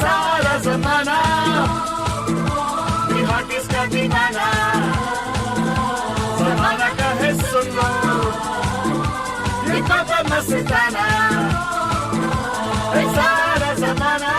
सारा जमाना हॉटिस का दीवाना जमाना कहे सुन लो ये पापा मस्ताना सारा जमाना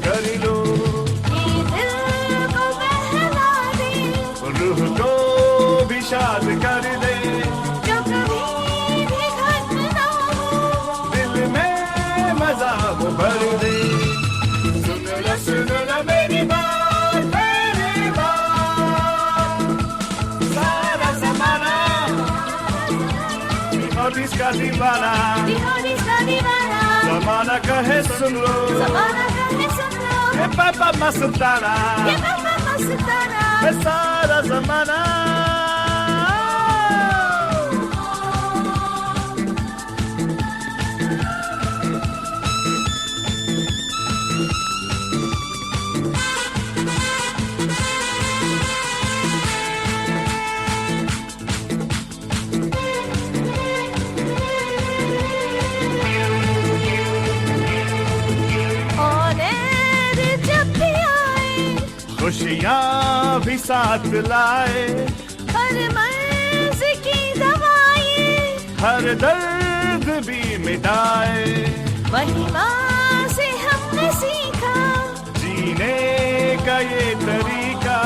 कर लो रूह को भी शाद कर दे दिल में मजा वो भर दे सुन लो मेरी बात सारा जमाना और इसका दीवाना जमाना कहे सुन लो ये पापा मस्ताना ये सारा जमाना खुशियाँ भी साथ लाए हर मर्ज की दवाएं हर दर्द भी मिटाए महिमा से हमने सीखा जीने का ये तरीका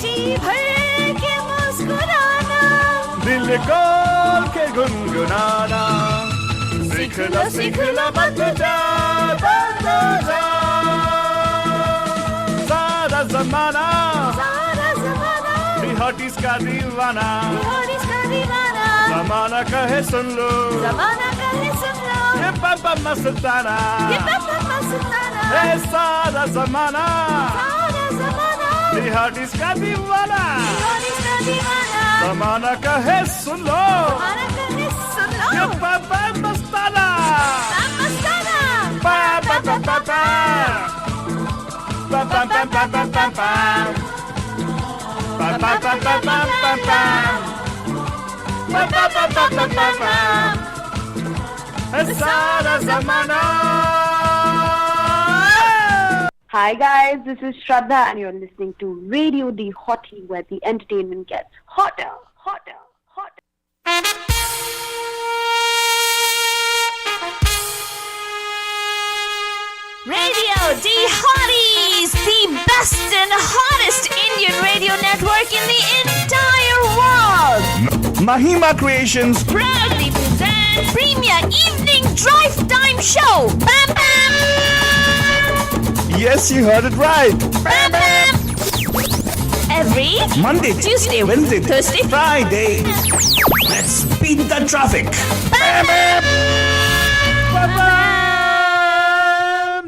जी भर के मुस्कुराना दिल खोल के गुनगुनाना सीख लो मत जा सारा जमाना हॉटिस का दीवाना जमाना कहे सुन लो ये पापा मस्ताना ये सारा जमाना हॉटिस का दीवाना जमाना कहे सुन लो ये पापा मस्ताना पापा पापा Bam bam bam bam bam bam bam. Bam bam bam bam bam bam bam. Bam bam bam bam bam bam bam. Sara Zamana. Hi guys, this is Shraddha and you're listening to Radio The Hottie, where the entertainment gets hotter, hotter, hotter. Radio D Hotties, the best and hottest Indian radio network in the entire world. Mahima Creations Proudly present Premier Evening Drive Time Show. Bam Bam! Yes, you heard it right. Bam Bam! Every Monday, Tuesday, Wednesday, Thursday, Friday. Let's beat the traffic. Bam Bam!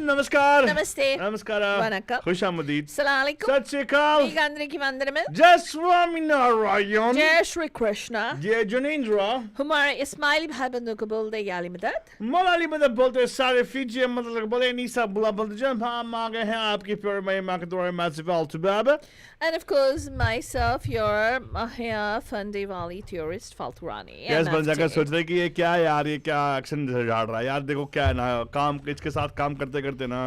नमस्कार नमस्ते नमस्कार वनक्कम खुशामदीद अस्सलाम वालेकुम सत श्री अकाल मीकांद्री मंदिर में जय स्वामीनारायण जय श्री कृष्ण जय जनेन्द्र हमारे इस्माइली भाई बंधु को बोल दे याली मदद मलाली मदद बोलते सारे फीजी मतलब बोले नीसा बुला बोलते जब हम आ गए हैं आपकी प्योर माँ के द्वारा मैजिवल टू बाबा and of course myself your Mahia Fundivali tourist Falturani यस बन जाकर सोच रहे कि ये क्या यार ये क्या एक्शन झाड़ रहा है यार देखो क्या ना काम इसके साथ काम करते करते ना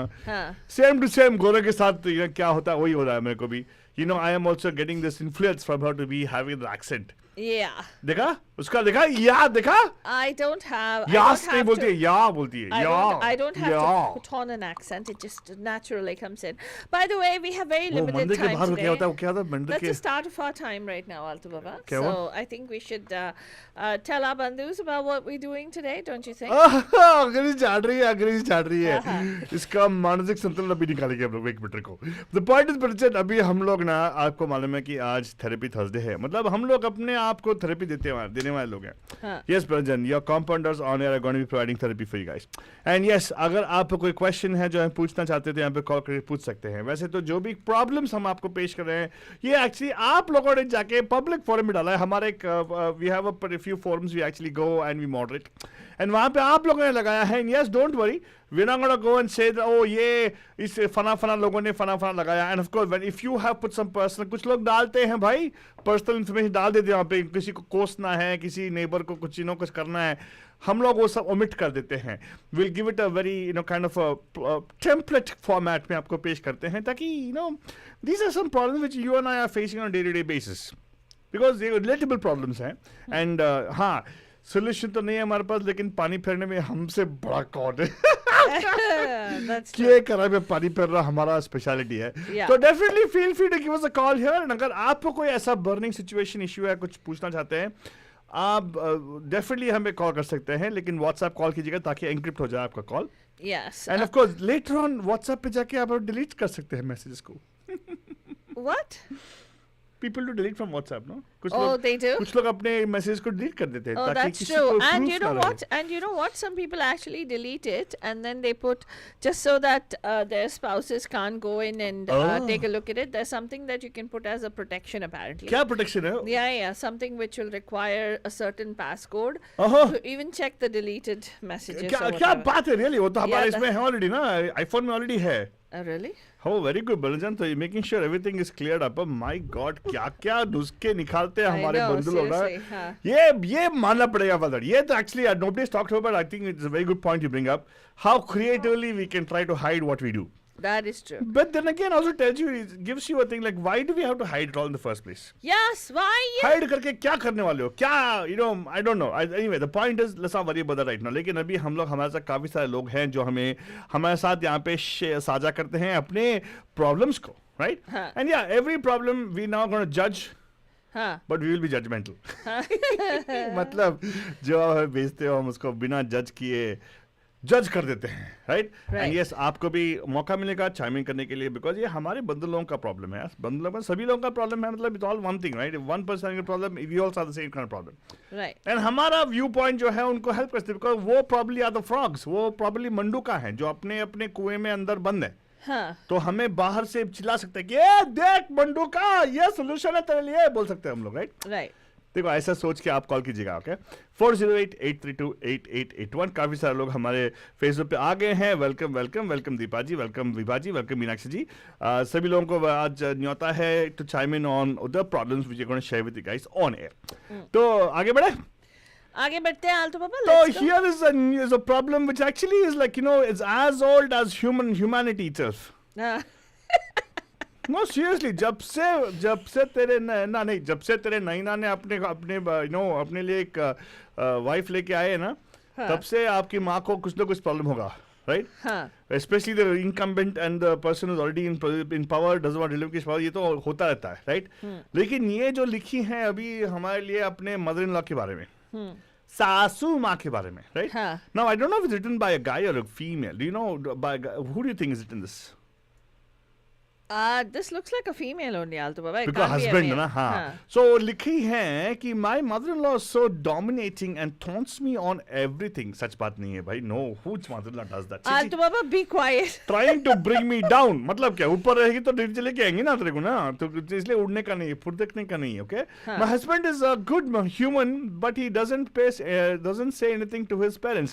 सेम टू सेम गोरे के साथ क्या होता है वही हो रहा है मेरे को भी you know I am also getting this influence from her to be having the accent yeah देखा उसका देखा या देखा I don't have यास नहीं बोलती है या बोलती है या I don't have to put on an accent it just naturally comes in by the way we have very limited time today क्या होता है क्या होता है that's the start of our time right now Altu Baba so I think we should tell our bandhus about what we're doing today don't you think अंग्रेजी झाड़ रही है इसका मानसिक संतुलन अभी निकालेंगे हम लोग एक मिनट को the point is बच्चे अभी हम लोग ना आपको मालूम है कि आज थेरेपी थर्सडे है मतलब हम लोग अपने आप को थेरेपी देने देने वाले लोग हैं. Yes, Pranjan, your compounders on air are going to be providing therapy for you guys. And yes, अगर आपको कोई क्वेश्चन है जो हम पूछना चाहते थे यहाँ पे कॉल करके पूछ सकते हैं. वैसे तो जो भी प्रॉब्लम्स हम आपको पेश कर रहे हैं ये एक्चुअली आप लोगों ने जाके पब्लिक फोरम में डाला है. हमारे एक we have a few forums we actually go and we moderate and वहाँ पे आप लोगों ने लगाया है. And yes, don't worry, we're not going to go and say that, oh ये इस फना लोगों ने फना लगाया. And of course when if you have put some personal, कुछ लोग डालते हैं भाई पर्सनल इन्फॉर्मेशन डाल देते हैं वहाँ पे, किसी को कोसना है, किसी नेबर को कुछ कुछ करना है, हम लोग वो सब ओमिट कर देते हैं. we'll give it a very kind of a template format में आपको पेश करते हैं ताकि these are some problems which you and I are facing on a day-to-day basis because they are relatable problems हैं. And हाँ, सोल्यूशन तो नहीं है हमारे पास, लेकिन पानी फेरने में हमसे बड़ा कौन है. क्या करा मैं पानी फेर रहा, हमारा स्पेशलिटी है. तो definitely feel free to give us a call here. अगर आपको कोई ऐसा बर्निंग सिचुएशन इशू है, कुछ पूछना चाहते हैं, आप डेफिनेटली हमें कॉल कर सकते हैं, लेकिन व्हाट्सएप कॉल कीजिएगा ताकि एनक्रिप्ट हो जाए आपका call. Yes, end of course later on WhatsApp पे जाके आप डिलीट कर सकते हैं मैसेजेस को. What? People do delete from WhatsApp, no? They do. कुछ लोग अपने मैसेज को डिलीट कर देते हैं. Oh, that's true. And you know what? Some people actually delete it and then they put just so that their spouses can't go in and take a look at it. There's something that you can put as a protection apparently. क्या protection है? Yeah. Something which will require a certain passcode to even check the deleted messages. क्या बात है, really? वो तो हमारे इसमें है already ना, iPhone में already है. Really? Oh, very good, Balajan. So you're making sure everything is cleared up. Oh my God, क्या नुस्खे निकालते हैं हमारे बंधु लोग ना. ये मानना पड़ेगा brother. ये तो actually nobody's talked about. I think it's a very good point you bring up. How creatively we can try to hide what we do. That is true. But then again, also tells you, it gives you a thing like, why do we have to hide it all in the first place? Yes, why? Hide करके क्या करने वाले हो? क्या, I don't know. Anyway, the point is, let's not worry about that right now. लेकिन अभी हमारे साथ काफी सारे लोग हैं जो हमारे साथ यहाँ पे साझा करते हैं अपने problems को, right? And yeah, every problem we now going to judge. But we will be judgmental. मतलब जो आप भेजते हो हम उसको बिना जज किए जज कर देते हैं, राइट. एंड यस, आपको भी मौका मिलेगा चाइमिंग करने के लिए, बिकॉज ये हमारे बंधु लोगों का प्रॉब्लम है. बंधु लोगों, सभी लोगों का प्रॉब्लम है. मतलब it's all one thing, right. One person का problem, we also have the same kind of problem, right. And हमारा व्यू पॉइंट जो है उनको हेल्प करते हैं, बिकॉज वो प्रॉब्ली आर द फ्रॉग्स, वो प्रॉब्ली मंडूका है जो अपने कुएं में अंदर बंद है. तो हमें बाहर से चिल्ला सकते हैं कि ये देख मंडूका, ये सोल्यूशन है तेरे लिए, बोल सकते हैं हम लोग, राइट. देखो, ऐसा सोच के आप कॉल कीजिएगा. ओके, 408-832-8881. काफी सारे लोग हमारे फेसबुक पे आ गए हैं. Welcome Deepa ji, welcome Vibha ji, welcome Meenakshi ji. सभी लोगों को आज न्योता है to chime in on the problems which I am going to share with you guys on air. तो आगे बढ़ते हैं आल्टो पापा. तो here is a problem which actually is like it's as old as humanity itself. No, seriously, जब से तेरे नैना ने अपने लिए एक वाइफ लेके आए ना, तब से आपकी माँ को कुछ ना कुछ प्रॉब्लम होगा, right. Especially the incumbent and the person who's already in power doesn't want to relinquish power. ये तो होता रहता है, राइट. लेकिन ये जो लिखी है अभी हमारे लिए अपने मदर इन लॉ के बारे में, सासू माँ के बारे में, right. Now I don't know if it's written by a guy or a female. Do you know who do you think is written this? This looks like a female only, Alto Baba. Because husband, na, हाँ. So लिखी है कि my mother-in-law is so dominating and taunts me on everything. सच बात नहीं है भाई. No, whose mother-in-law does that? Alto Baba, be quiet. Trying to bring me down. मतलब क्या, ऊपर रहेगी तो नीचे लेके आएंगे ना तेरे को ना, तो इसलिए उड़ने का नहीं, फुर्दकने का नहीं, okay? My husband is a good human, but he doesn't say anything to his parents.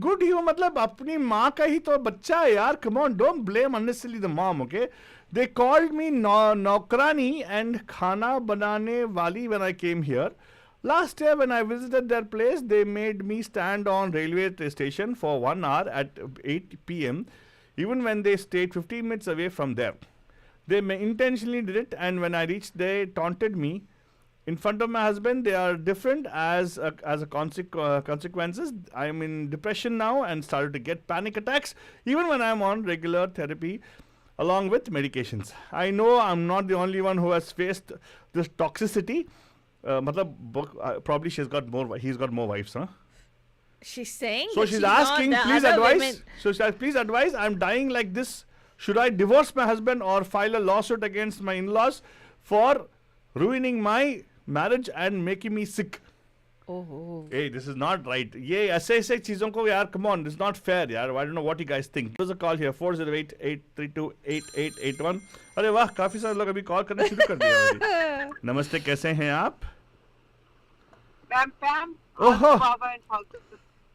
Good human मतलब अपनी माँ का ही तो बच्चा है यार. Come on, don't blame unnecessarily the mom, okay? They called me Nokrani and Khana Banane Wali when I came here. Last year when I visited their place, they made me stand on railway station for 1 hour at 8 p.m. even when they stayed 15 minutes away from there. They intentionally did it, and when I reached, they taunted me. In front of my husband, they are different as a consequences. I am in depression now and started to get panic attacks even when I am on regular therapy along with medications. I know I'm not the only one who has faced this toxicity. Probably he's got more wives, huh? She's saying. So she's asking, please advise. Women. So she says, please advise. I'm dying like this. Should I divorce my husband or file a lawsuit against my in-laws for ruining my marriage and making me sick? Oh. Hey, this is not right. ये ऐसे चीजों को यार, come on, it's not fair यार. I don't know what you guys think. There's a call here, 408-832-8881. अरे वाह, काफी सारे लोग अभी कॉल करना शुरू कर दिया अभी. नमस्ते, कैसे हैं आप? Pam, ओहो, Baba and Falcon.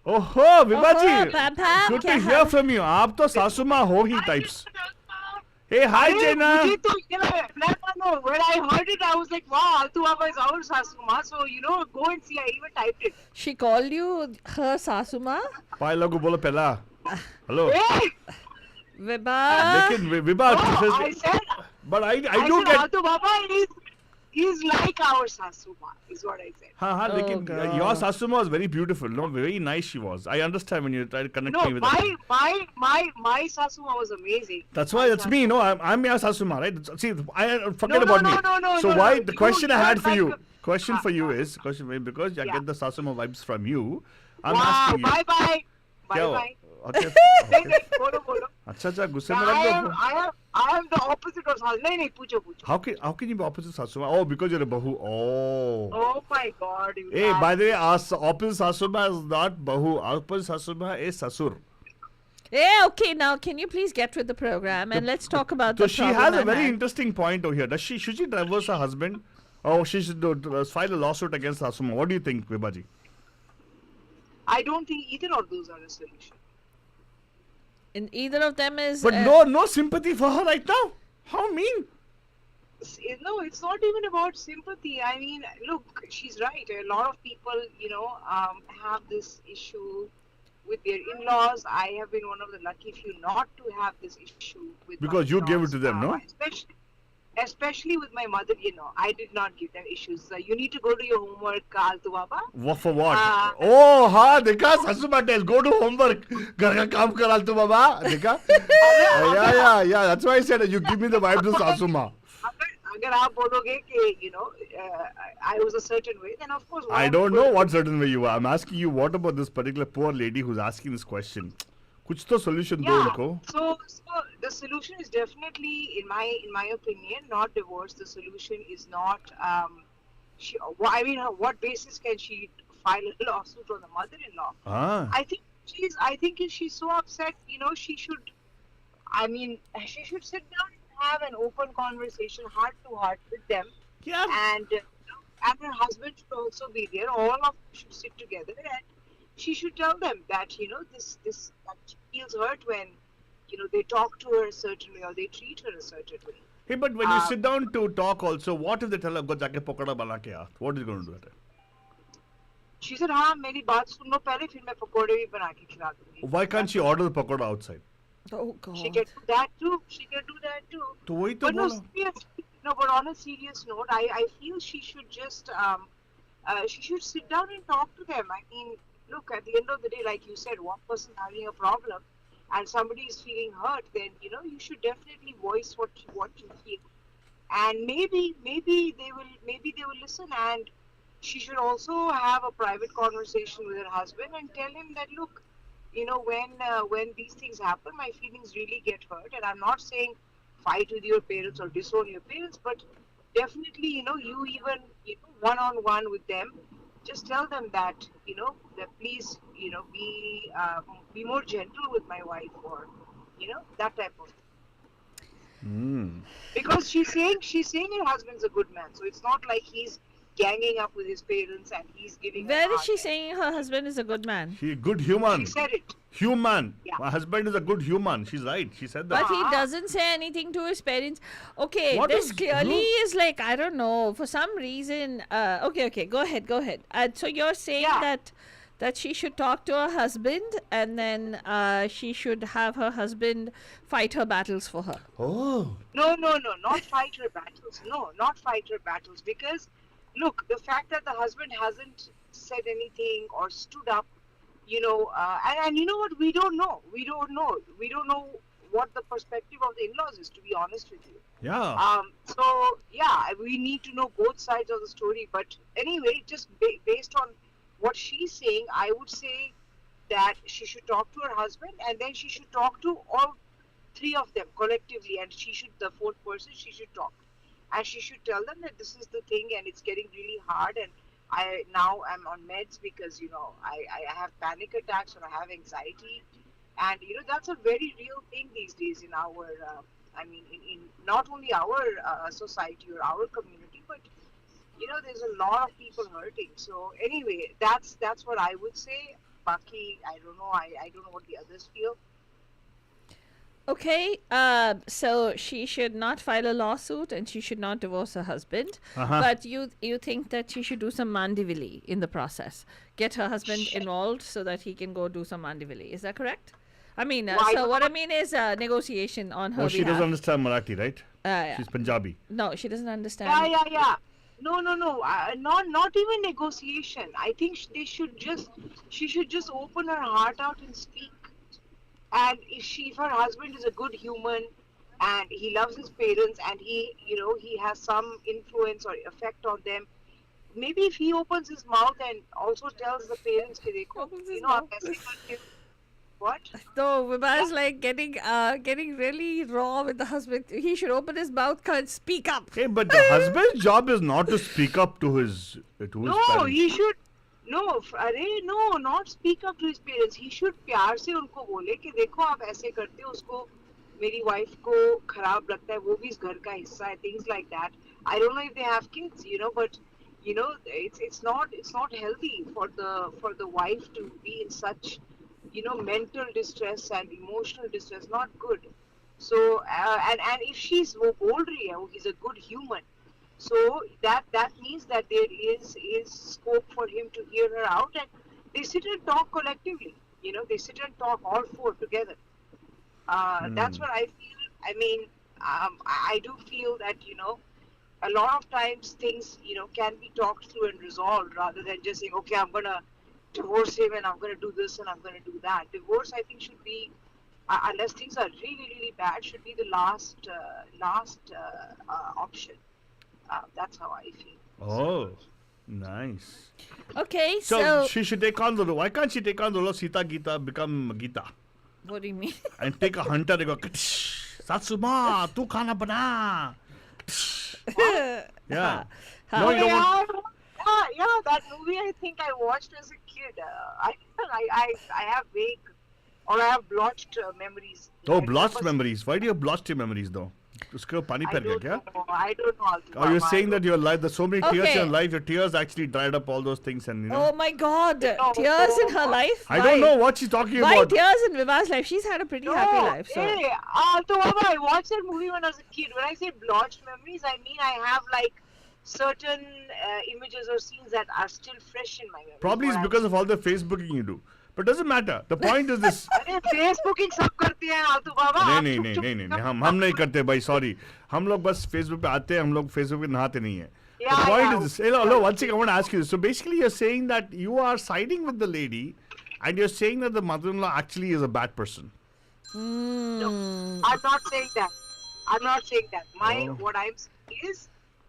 ओहो, विभा जी. Pam, Good क्या to hear hall? from you. आप तो सासू माँ हो ही types. Hey, hi Jena. मुझे तो no, when I heard it, I was like, wow, Altu Baba is our Sasuma. So, go and see. I even typed it. She called you her Sasuma? पाई लोगों बोलो पहला. Hello. Hey! Vibha. लेकिन Vibha, No, I said, but I I do said get. Altu Baba is like our Sasuma, is what I said. हाँ, Oh, लेकिन God. your Sasuma was very beautiful, no, very nice she was. I understand when you try to connect No, me with her. my Sasuma was amazing. That's why it's me, no, I'm your Sasuma, right? See, I forget No, about no, me. no, So no, why no. the question I You had are for like you? a- Question for you is because I Yeah. get the Sasuma vibes from you. I'm Wow, asking you. bye bye. क्या Bye हुआ? bye. Okay. नहीं, नहीं, बोलो. अच्छा गुस्से में I लग am, गए. I am the opposite of Sasuma. नहीं, पूछो. How can you be opposite Sasuma? Oh, because you're a bahu. Oh. Oh my God. You Hey, guys. by the way, our opposite Sasuma is not bahu. Opposite Sasuma is Sasur. Yeah, okay, now can you please get with the program and let's talk about So the she problem has a at very hand. interesting point over here. Should she divorce her husband? Or she should file a lawsuit against Sasuma? What do you think, Vibaji? I don't think either of those are a solution. And either of them is... But no sympathy for her right now. How mean? No, it's not even about sympathy. I mean, look, she's right. A lot of people, have this issue with their in-laws. I have been one of the lucky few not to have this issue with my Because you gave it in-laws. to them, no? Especially with my mother, I did not give them issues. You need to go to your homework, Altu Baba. For what? Uh, Oh, हाँ देखा Sasuma tells go to homework. घर का काम करा तू बाबा देखा? Yeah. That's why I said you give me the vibe to Sasuma. अगर आप बोलोगे कि I was a certain way, then of course. I don't know what certain way you are. I'm asking you what about this particular poor lady who's asking this question? कुछ तो solution दो Yeah. उनको. So the solution is definitely, in my opinion, not divorce. The solution is not. What basis can she file a lawsuit on the mother-in-law? Ah. I think if she's so upset, she should. She should sit down and have an open conversation, heart to heart, with them, Yeah. and her husband should also be there. All of them should sit together, and she should tell them that this that she feels hurt when they talk to her a certain way or they treat her a certain way. Hey, but when you sit down to talk also, what if they tell her go जाके पकौड़ा बना के आ? What is he going to do at it? She said, हाँ मेरी बात सुन लो पहले फिर मैं पकोड़े भी बना के खिला दूंगी. Why can't she order the pakoda outside? Oh, God. She can do that too. तो वही तो But no, बोला. seriously, but on a serious note, I feel she should just she should sit down and talk to them. I mean, look, at the end of the day, like you said, one person having a problem and somebody is feeling hurt, then you should definitely voice what you feel, and maybe they will listen. And she should also have a private conversation with her husband and tell him that, look, when these things happen, my feelings really get hurt, and I'm not saying fight with your parents or disown your parents, but definitely, you even, one-on-one with them, just tell them that, that please, be more gentle with my wife, or, that type of thing. Because she's saying her husband's a good man, so it's not like he's ganging up with his parents and he's giving her Where a is hard she time. saying her husband is a good man? She good human. She said it. Human. Yeah. My husband is a good human. She's right. She said that. But he doesn't say anything to his parents. Okay, What this is- clearly who- is like, I don't know, for some reason. Okay, go ahead. So you're saying Yeah. that she should talk to her husband and then she should have her husband fight her battles for her. Oh. No, not fight her battles. No, not fight her battles. Because, look, the fact that the husband hasn't said anything or stood up, and you know what? We don't know. We don't know what the perspective of the in-laws is, to be honest with you. Yeah. So, yeah, we need to know both sides of the story. But anyway, just based on what she's saying, I would say that she should talk to her husband, and then she should talk to all three of them collectively, and the fourth person, she should talk. And she should tell them that this is the thing and it's getting really hard, and now I'm on meds because I have panic attacks or I have anxiety, and that's a very real thing these days in our in not only our society or our community, but there's a lot of people hurting. So anyway, that's what I would say. Baki, I don't know. I don't know what the others feel. Okay, so she should not file a lawsuit and she should not divorce her husband. But you think that she should do some mandivili in the process, get her husband involved so that he can go do some mandivili. Is that correct? I mean, so what I mean is negotiation on her Oh, behalf. she doesn't understand Marathi, right? Yeah. She's Punjabi. No, she doesn't understand. Yeah. No. Not even negotiation. I think she should just open her heart out and speak. And if her husband is a good human and he loves his parents and he has some influence or effect on them, maybe if he opens his mouth and also tells the parents, "Dekho, aap aise karte ho." What? So Vibha's like getting really raw with the husband. He should open his mouth and speak up. Hey, but the husband's job is not to speak up to his No, parents. he should. No, not speak up to his parents. He should प्यार से उनको बोले कि देखो आप ऐसे करते हो, उसको मेरी wife को खराब लगता है, वो भी इस घर का हिस्सा है, things like that. I don't know if they have kids, but it's not healthy for the wife to be in such mental distress and emotional distress. Not good. So and if she's वो बोल रही है, he's a good human. So that means that there is scope for him to hear her out, and they sit and talk collectively. They sit and talk all four together. That's what I feel. I mean, I do feel that a lot of times things can be talked through and resolved rather than just saying, okay, I'm gonna divorce him and I'm gonna do this and I'm gonna do that. Divorce, I think, should be unless things are really really bad, should be the last option. That's how I feel. Oh, nice. Okay, So so she should take on the role. Why can't she take on the role of Sita Gita, become Gita, what do you mean? and take a hunter and go, Satsuma, tu khana bana. Yeah. No, you don't want. Yeah, that movie I think I watched as a kid. I have vague or I have blotched memories. Oh, I blotched remember- memories. Why do you have blotched your memories though? उसके ऊपर पानी I फैल गया don't क्या? know. I don't know. Or you're saying that your life, there's so many tears in Okay. your life, your tears actually dried up all those things, and Oh my God, tears in her life. I don't know what she's talking Why about. tears in Vibha's life? She's had a pretty happy life. So Hey, so Baba, I watched that movie when I was a kid. When I say blotched memories, I mean I have like certain images or scenes that are still fresh in my memory. Probably it's because of all the Facebooking you do. But doesn't matter. The point is this. अरे Facebooking सब करते हैं आलतू बाबा. आप नहीं चुप-चुप नहीं ना हम नहीं करते भाई, सॉरी. हम लोग बस Facebook पे आते हैं, हम लोग Facebook पे नहाते नहीं हैं. The Yeah, point yeah. is this. Hello, one second, I want to ask you this. So basically you're saying that you are siding with the lady and you're saying that the mother-in-law actually is a bad person. I'm not saying that. I'm not saying that. What I'm saying is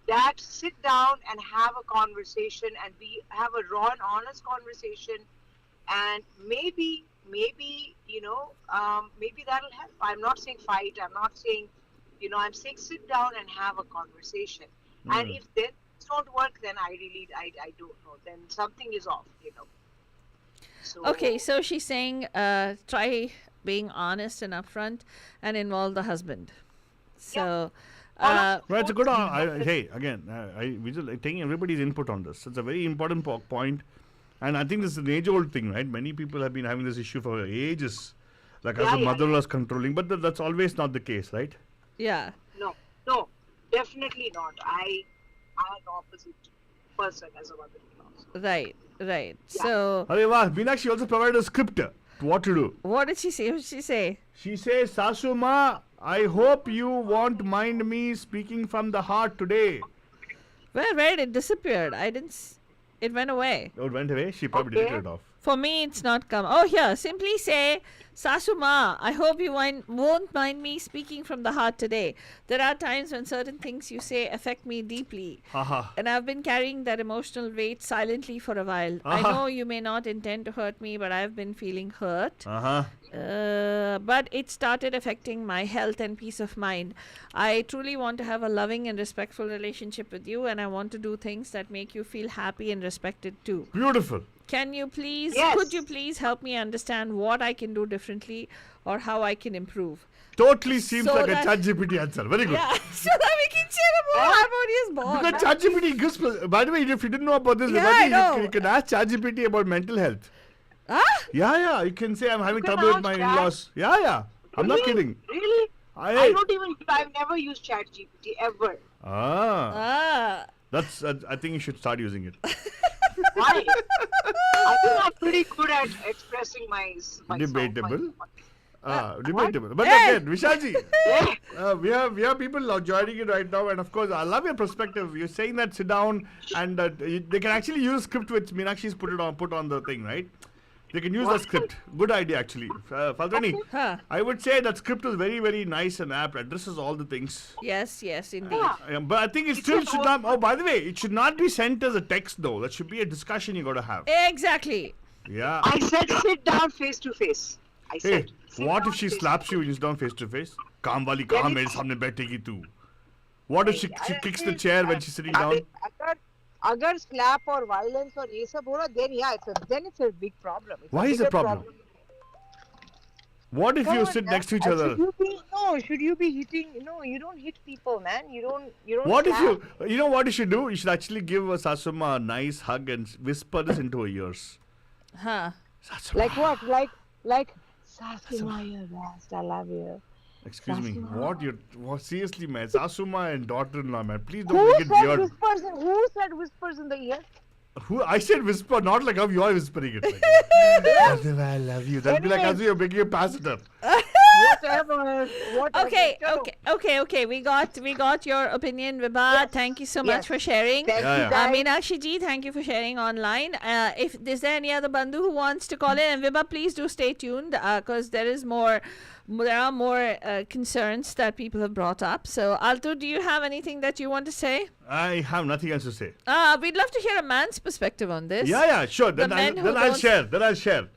that sit down and have a conversation and have a raw and honest conversation, and maybe maybe that'll help. I'm not saying fight. I'm not saying I'm saying sit down and have a conversation. And if then don't work, then I don't know. Then something is off. So, okay, so she's saying try being honest and upfront and involve the husband. So Well, it's a good. Hey, again, we're just taking everybody's input on this. It's a very important point, and I think this is an age-old thing, right? Many people have been having this issue for ages, like as the mother-in-law is controlling, but that's always not the case, right? yeah. No, definitely not. I'm an opposite person as a mother-in-law. So. Right. Yeah. So Arey wah, Meenakshi also provided a script to what to do. what did she say? What did she say? She says, Sasu Ma, I hope you won't mind me speaking from the heart today. Where did it disappeared? I didn't. It went away. Oh, it went away? She probably Okay. deleted it off. For me, it's not come. Oh, here, simply say, Sasuma, I hope you won't mind me speaking from the heart today. There are times when certain things you say affect me deeply. Haha. And I've been carrying that emotional weight silently for a while. I know you may not intend to hurt me, but I've been feeling hurt. But it started affecting my health and peace of mind. I truly want to have a loving and respectful relationship with you, and I want to do things that make you feel happy and respected too. Beautiful. Can you please, Yes. could you please help me understand what I can do differently or how I can improve? Totally seems So like a that- ChatGPT answer. Very good. Yeah, so that we can share a more harmonious bond. Because ChatGPT gives. By the way, if you didn't know about this, Yeah, Vibhaji, I know. you can ask ChatGPT about mental health. Huh? Yeah. You can say I'm having can trouble with ask my Chat. in-laws. Yeah. I'm not kidding. Really? I don't even. I've never used ChatGPT ever. That's. I think you should start using it. Why? I think I'm pretty good at expressing myself. Debatable. Debatable. But Hey! again, Vishalji, we have people joining it right now, and of course, I love your perspective. You're saying that sit down, and they can actually use script which Meenakshi's put on the thing, right? They can use the script. Good idea, actually. Faldrani, Huh. I would say that script is very, very nice and apt. Addresses all the things. Yes, indeed. Yeah. But I think it still should not. Oh, by the way, it should not be sent as a text, though. That should be a discussion you got to have. Exactly. Yeah. I said sit down face to face. I Hey, said. sit what down if she face to slaps face. you when you sit down face to face? काम वाली कहाँ मेरे सामने बैठेगी तू? What if she kicks the chair when she's sitting down? अगर slap और violence और ये सब हो रहा, then it's a big problem. It's Why is it a bigger problem? What if you Come sit on, next to each man. other? Should you be hitting? No, you don't hit people, man. You don't. What if slap. you know what you should do? You should actually give Sasuma a nice hug and whisper this into her ears. Huh. Sasuma. Like what? Like Sasuma, you're best. I love you. Excuse me. Sasuma. What seriously, man? Sasuma and daughter-in-law, man. Please don't Who make it said weird. whispers? Who said whispers in the ear? Who I said whisper, not like how you are whispering it. Like, Sasuma, I love you. That'd be like as if you're making a passenger. Whatever. Okay. We got your opinion, Vibha. Thank you so much Yes. for sharing. Thank Yeah, you, yeah. guys. Meenakshi ji, thank you for sharing online. If is there any other bandhu who wants to call in, and Vibha, please do stay tuned because there are more concerns that people have brought up. So, Altu, do you have anything that you want to say? I have nothing else to say. We'd love to hear a man's perspective on this. Yeah, sure. Then men who I'll don't- share.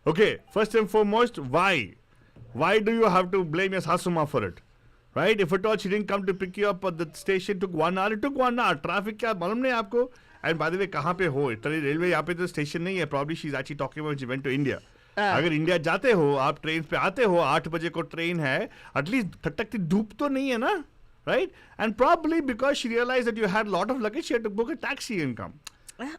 Okay, first and foremost, why? Why do you have to blame your Sasuma for it? Right? If at all she didn't come to pick you up at the station, took 1 hour. It took 1 hour. Traffic क्या मालूम नहीं आपको? And by the way, कहाँ पे हो? इतनी railway यहाँ पे तो स्टेशन नहीं है. Probably she's actually talking about she went to India. अगर इंडिया जाते हो, आप ट्रेन पे आते हो, 8 बजे को ट्रेन है, एटलीस्ट ठटकती धूप तो नहीं है ना? Right? And probably because she realized that you had a lot of luggage, she had to book a taxi and come.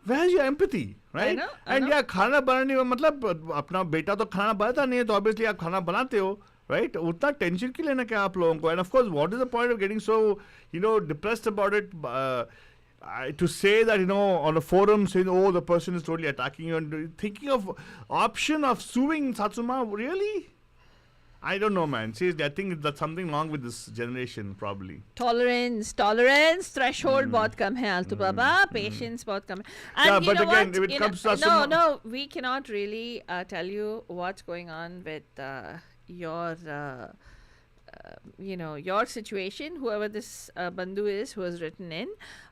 Where's your empathy, right? I know. Yeah, खाना बनाने में मतलब अपना बेटा तो खाना बनाता नहीं है, तो obviously आप खाना बनाते हो, right? उतना टेंशन क्यों लेना क्या आप लोगों को? And of course, what is the point of getting so, depressed about it? To say that, on a forum saying, oh, the person is totally attacking you, and thinking of option of suing Satsuma, really? I don't know, man. Seriously, I think that's something wrong with this generation, probably. Tolerance, threshold बहुत कम है Altu Baba, patience बहुत कम है. And Yeah, you but know again, what? if it comes to Sasuma- No, we cannot really tell you what's going on with your your situation, whoever this bandhu is who has written in.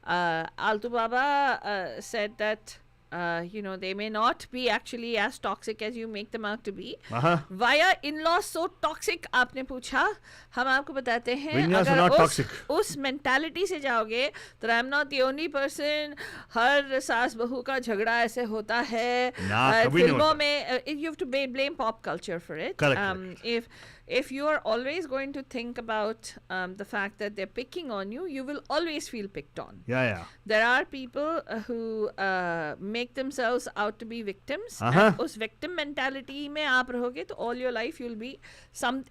Altu Baba said that they may not be actually as toxic as you make them out to be. Why are in-laws so toxic? आपने पूछा, हम आपको बताते हैं. In-laws are अगर not toxic. उस mentality से जाओगे, तो I'm not the only person. हर सास बहू का झगड़ा ऐसे होता है. ना, कभी नहीं फिल्मों होता. में you have to blame pop culture for it. Correct. If you are always going to think about the fact that they're picking on you, you will always feel picked on. Yeah. There are people who make themselves out to be victims. Uh-huh. And उस victim mentality में आप रहोगे तो all your life you'll be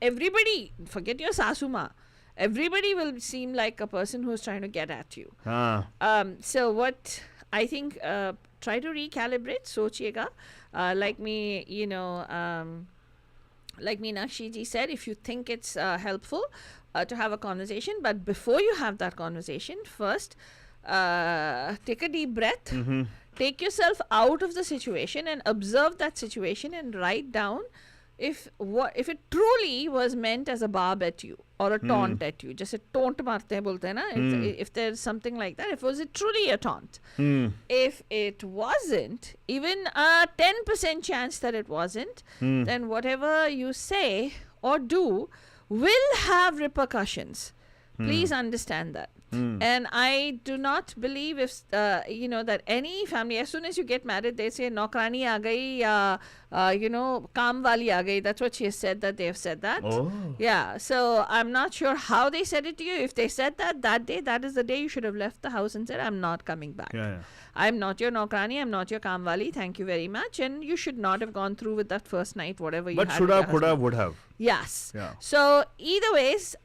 everybody, forget your sasuma, everybody will seem like a person who's trying to get at you. So what I think, try to recalibrate, सोचिएगा. Like Meenakshi ji said, if you think it's helpful to have a conversation, but before you have that conversation, first take a deep breath, take yourself out of the situation and observe that situation and write down if it truly was meant as a barb at you or a taunt at you. Just a taunt marte hain bolte hain na. If there's something like that, if was it truly a taunt? If it wasn't, even a 10% chance that it wasn't, then whatever you say or do will have repercussions. Please understand that. And I do not believe if that any family, as soon as you get married, they say Naukrani aa gayi ya kaam wali aa gayi. That's what she has said, that they have said that. Oh. Yeah, so I'm not sure how they said it to you. If they said that day, that is the day you should have left the house and said, I'm not coming back. Yeah. I'm not your Naukrani, I'm not your Kamwali, thank you very much. And you should not have gone through with that first night, whatever you But had should with your have, could have, husband. would have. Yes. Yeah. So either ways,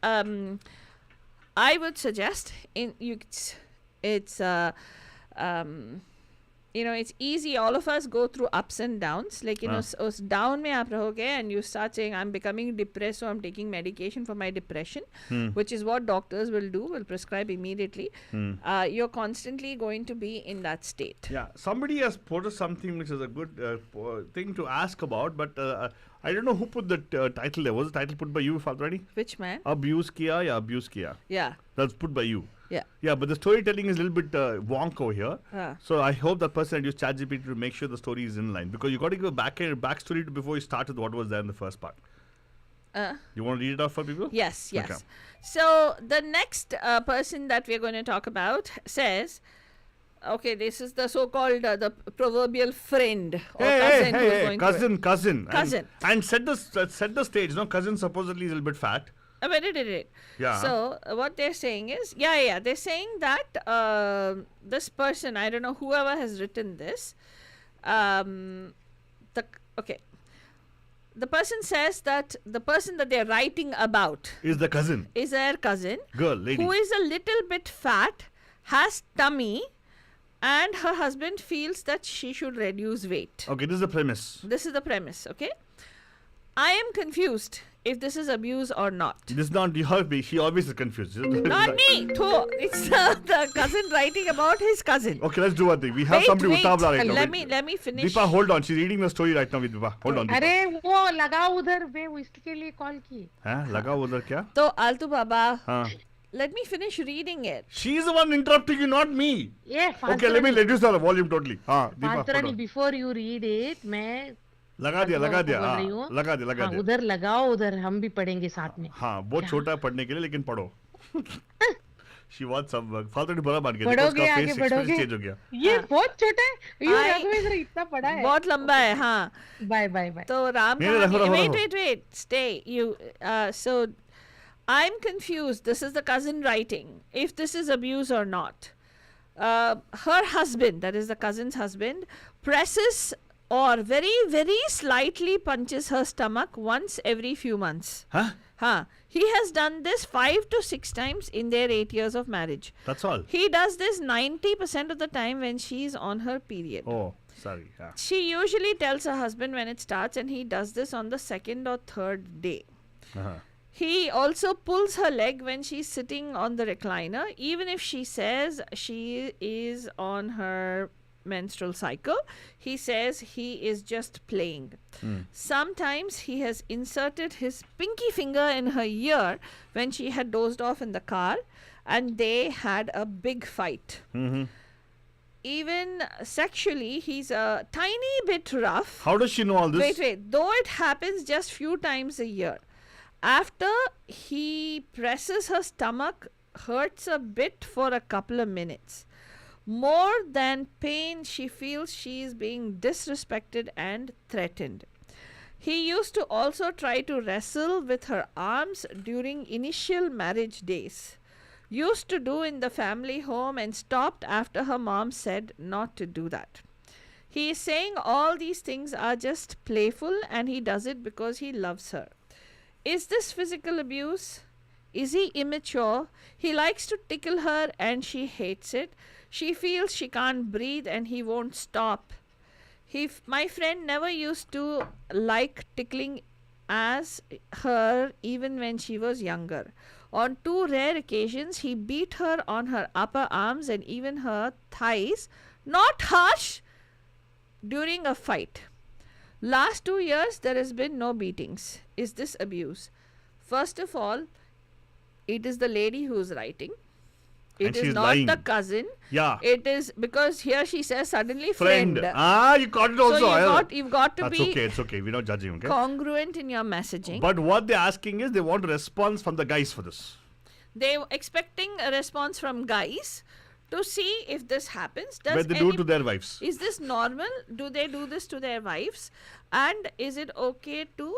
I would suggest it's easy. All of us go through ups and downs. Like us down mein aap rahoge and you start saying I'm becoming depressed, so I'm taking medication for my depression, which is what doctors will do, will prescribe immediately. You're constantly going to be in that state. Yeah, somebody has posted something which is a good thing to ask about, but I don't know who put the title there. Was the title put by you, Faltwani? Which man? Abuse kiya ya abuse kiya? Yeah. That's put by you. Yeah. Yeah, but the storytelling is a little bit wonk over here. So I hope that person had used ChatGPT to make sure the story is in line, because you got to give a backstory before you start with what was there in the first part. You want to read it out for people? Yes. Okay. So the next person that we're going to talk about says, okay, this is the so-called the proverbial friend or cousin who's going through it. Cousin. And set the stage. No, cousin supposedly is a little bit fat. Wait. Yeah. So what they're saying is, they're saying that this person, I don't know whoever has written this, the person says that the person that they're writing about Is the cousin. is their cousin, Girl, lady. who is a little bit fat, has tummy, and her husband feels that she should reduce weight. Okay, this is the premise. This is the premise, okay? I am confused if this is abuse or not. This is not, you heard me, she always is confused. Not me, too. It's the cousin writing about his cousin. Okay, let's do one thing. We have somebody Uttabla right now. Let me finish. Deepa, hold on. She's reading the story right now with Deepa. Hold on, Deepa. अरे वो लगाओ उधर मैं उसके लिए call की हाँ, लगा उधर क्या? So, Altu Baba, हाँ. let me finish reading it. She's the one interrupting you, not me. ये Okay, let me reduce the volume totally. हाँ, Deepa, hold फालतू on. before you read it मैं लगा दिया हाँ, लगा दिया उधर लगाओ उधर हम भी पढ़ेंगे साथ में हाँ बहुत छोटा है पढ़ने के लिए लेकिन पढ़ो she wants some work फालतू नहीं बड़ा मान गया पढ़ोगे आगे बढ़ोगे चेंज हो गया ये बहुत छोटा है ये राघवेंद्र इतना पढ़ा है बहुत लंबा है हाँ बाय बाय बाय तो Ram wait stay you so I'm confused. This is the cousin writing if this is abuse or not. Her husband, that is the cousin's husband, presses or very, very slightly punches her stomach once every few months. Huh? He has done this 5 to 6 times in their 8 years of marriage. That's all. He does this 90% of the time when she's on her period. Oh, sorry. Yeah. She usually tells her husband when it starts, and he does this on the 2nd or 3rd day. Uh-huh. He also pulls her leg when she's sitting on the recliner, even if she says she is on her menstrual cycle. He says he is just playing. Sometimes he has inserted his pinky finger in her ear when she had dozed off in the car, and they had a big fight. Even sexually, he's a tiny bit rough. How does she know all this? Wait. Though it happens just few times a year. After he presses her stomach, hurts a bit for a couple of minutes. More than pain, she feels she is being disrespected and threatened. He used to also try to wrestle with her arms during initial marriage days. Used to do in the family home and stopped after her mom said not to do that. He is saying all these things are just playful and he does it because he loves her. Is this physical abuse? Is he immature? He likes to tickle her and she hates it. She feels she can't breathe and he won't stop. My friend never used to like tickling as her even when she was younger. On 2 rare occasions, he beat her on her upper arms and even her thighs Not harsh during a fight. Last 2 years, there has been no beatings. Is this abuse? First of all, it is the lady who is writing. It And is she's not lying. the cousin. Yeah. It is because here she says suddenly Friend. friend. You got it also. So you've got to That's be okay. It's okay. We're not judging. Okay. congruent in your messaging. But what they're asking is they want a response from the guys for this. They're expecting a response from guys to see if this happens. Does Where they do it to their wives. Is this normal? Do they do this to their wives? And is it okay to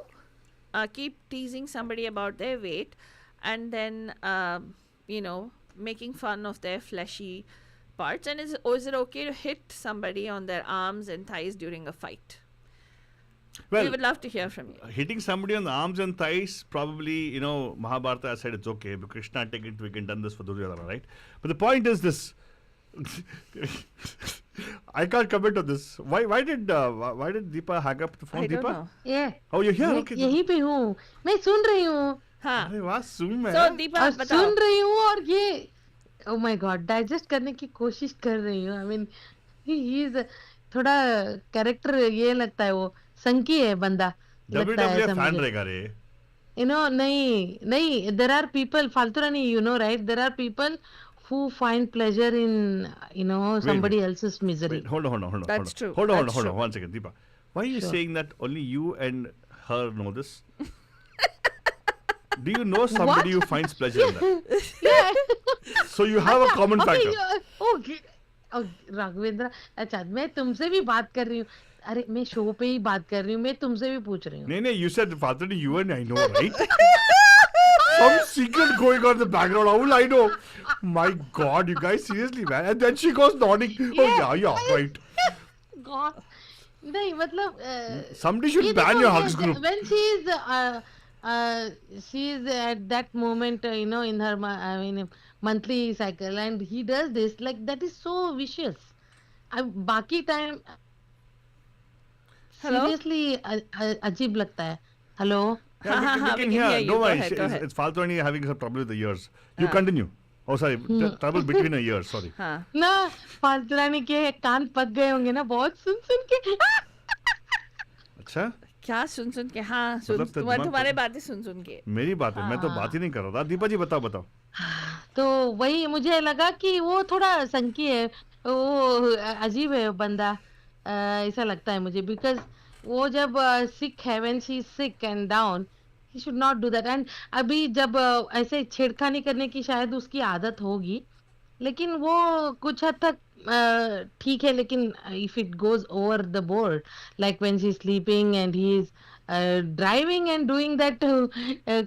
keep teasing somebody about their weight and then, making fun of their fleshy parts? And is it okay to hit somebody on their arms and thighs during a fight? Well, We would love to hear from you. hitting somebody on the arms and thighs, probably, Mahabharata has said it's okay. Because Krishna take it, we can done this for Duryodhana, right? But the point is this. I can't comment on this. Why did Deepa hang up the phone? I don't Deepa? know. ये Oh, you're here. मैं Okay. यहीं पे हूँ, मैं सुन रही हूँ हाँ. अरे वाह, सुन मैं. So Deepa, और बताओ. सुन रही हूँ और ये oh my god डाइजेस्ट करने की कोशिश कर रही हूँ. I mean he is थोड़ा कैरेक्टर ये लगता है, वो संकी है बंदा लगता है WWE ऐसा fan मुझे. रहेगा रे. नहीं there are people फालतू रानी, right, there are people who find pleasure in somebody else's misery. Wait, hold on. That's true. Hold on. That's true. 1 second, Deepa. Why are you Sure. saying that only you and her know this? Do you know somebody who finds pleasure in that? So you have a common factor. Okay Raghavendra, अच्छा मैं तुमसे भी बात कर रही हूँ. अरे मैं शो पे ही बात कर रही हूँ, मैं तुमसे भी पूछ रही हूँ. No, you said Fatani, you and I know, right? Some secret going on in the background. How will I know? My God, you guys, seriously, man. And then she goes nodding. Oh, yeah, right. God. नहीं मतलब Somebody should ये ban देखो, your ये hugs group. when she is at that moment in her monthly cycle and he does this, like that is so vicious. बाकी time Hello? seriously अजीब लगता है. Hello. Yeah, we we can can hear. hear you. Don't Go worry. ahead, go ahead. It's Faltoni having some trouble with the ears. You continue. Oh, sorry. Trouble between her ears. Sorry. हाँ. ना फालतू रानी के कान पक गए होंगे ना बहुत सुन के. अच्छा? क्या सुन के हाँ मतलब तर्जुमा तुम्हारे तो- बातें सुन के. मेरी बात है. मैं तो बात ही नहीं कर रहा था. दीपा जी बताओ. तो वही मुझे लगा कि वो थोड़ा संकी है, वो अजीब है बंदा, ऐसा लगता है मुझे. बिकॉज वो जब सिक है, when she is sick and down, he should not do that. And अभी जब ऐसे छेड़खानी करने की शायद उसकी आदत होगी, लेकिन वो कुछ हद तक ठीक है. लेकिन if it goes over the board, like when she is sleeping and he is driving and doing that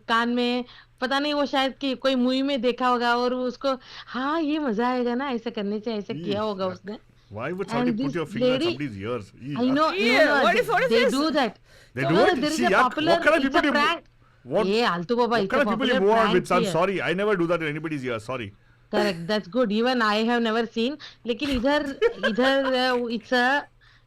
कान में, पता नहीं वो शायद कि कोई मूवी में देखा होगा और उसको हाँ ये मजा आएगा ना ऐसे करने से, ऐसे किया होगा उसने. Why would somebody And put this your finger at lady- somebody's ears? I know, Yeah, what if they this? do that. They do No, it? there is See, a yuck. popular, What kind of it's people a do you- prank. What? Yeah, Altu Baba, What it's a kind of people popular you move on prank with? I'm here. sorry. I never do that in anybody's ears. Sorry. Correct, that's good. Even I have never seen. लेकिन इधर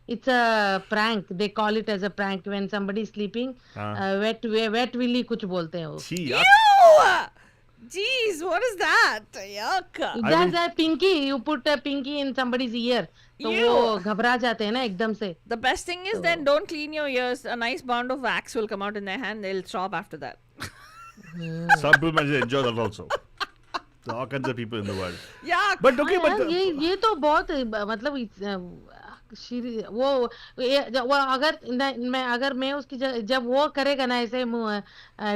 it's a prank. They call it as a prank when somebody is sleeping. हाँ. Wet willy कुछ बोलते हैं वो. See, yuck. Ew! Jeez, what is that? Yuck. That's a pinky. You put a pinky in somebody's ear. तो वो घबरा जाते हैं ना एकदम से. The best thing is then don't clean your ears. A nice bond of wax will come out in their hand. They'll stop after that. Some people might enjoy that also. There are all kinds of people in the world. Yuck. But okay, हाँ, but ये तो बहुत मतलब अगर मैं उसकी जब वो करेगा ना ऐसे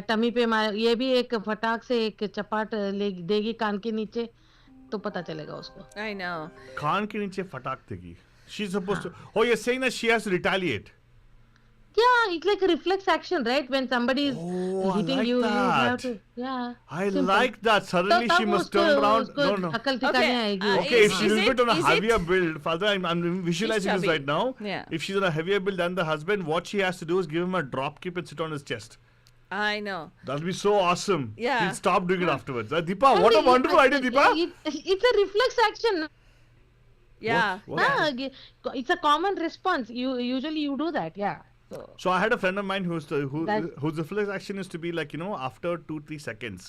टमी पे मार, ये भी एक फटाक से एक चपाट ले देगी कान के नीचे तो पता चलेगा उसको. I know. कान के नीचे फटाक देगी. She's supposed to. Oh, you're saying that she has to retaliate. Yeah, it's like a reflex action, right? When somebody is Oh, I hitting like you, you have that. to. Yeah. I simple. like that. Suddenly तो she तब must उसको- turn around. उसको No. अकल ठिकाने Okay, आएगी. Okay, if Is she's a little bit on a it- heavier build, Father, I'm visualizing this chubby. right now. Yeah. If she's on a heavier build than the husband, what she has to do is give him a drop kick and sit on his chest. I know. That'll be so awesome. Yeah. He'll stop doing it afterwards. Deepa, what a wonderful idea, Deepa. It's a reflex action. Yeah. What? yeah. It's a common response. Usually you do that. Yeah. So I had a friend of mine whose That- reflex action is to be like, after 2-3 seconds.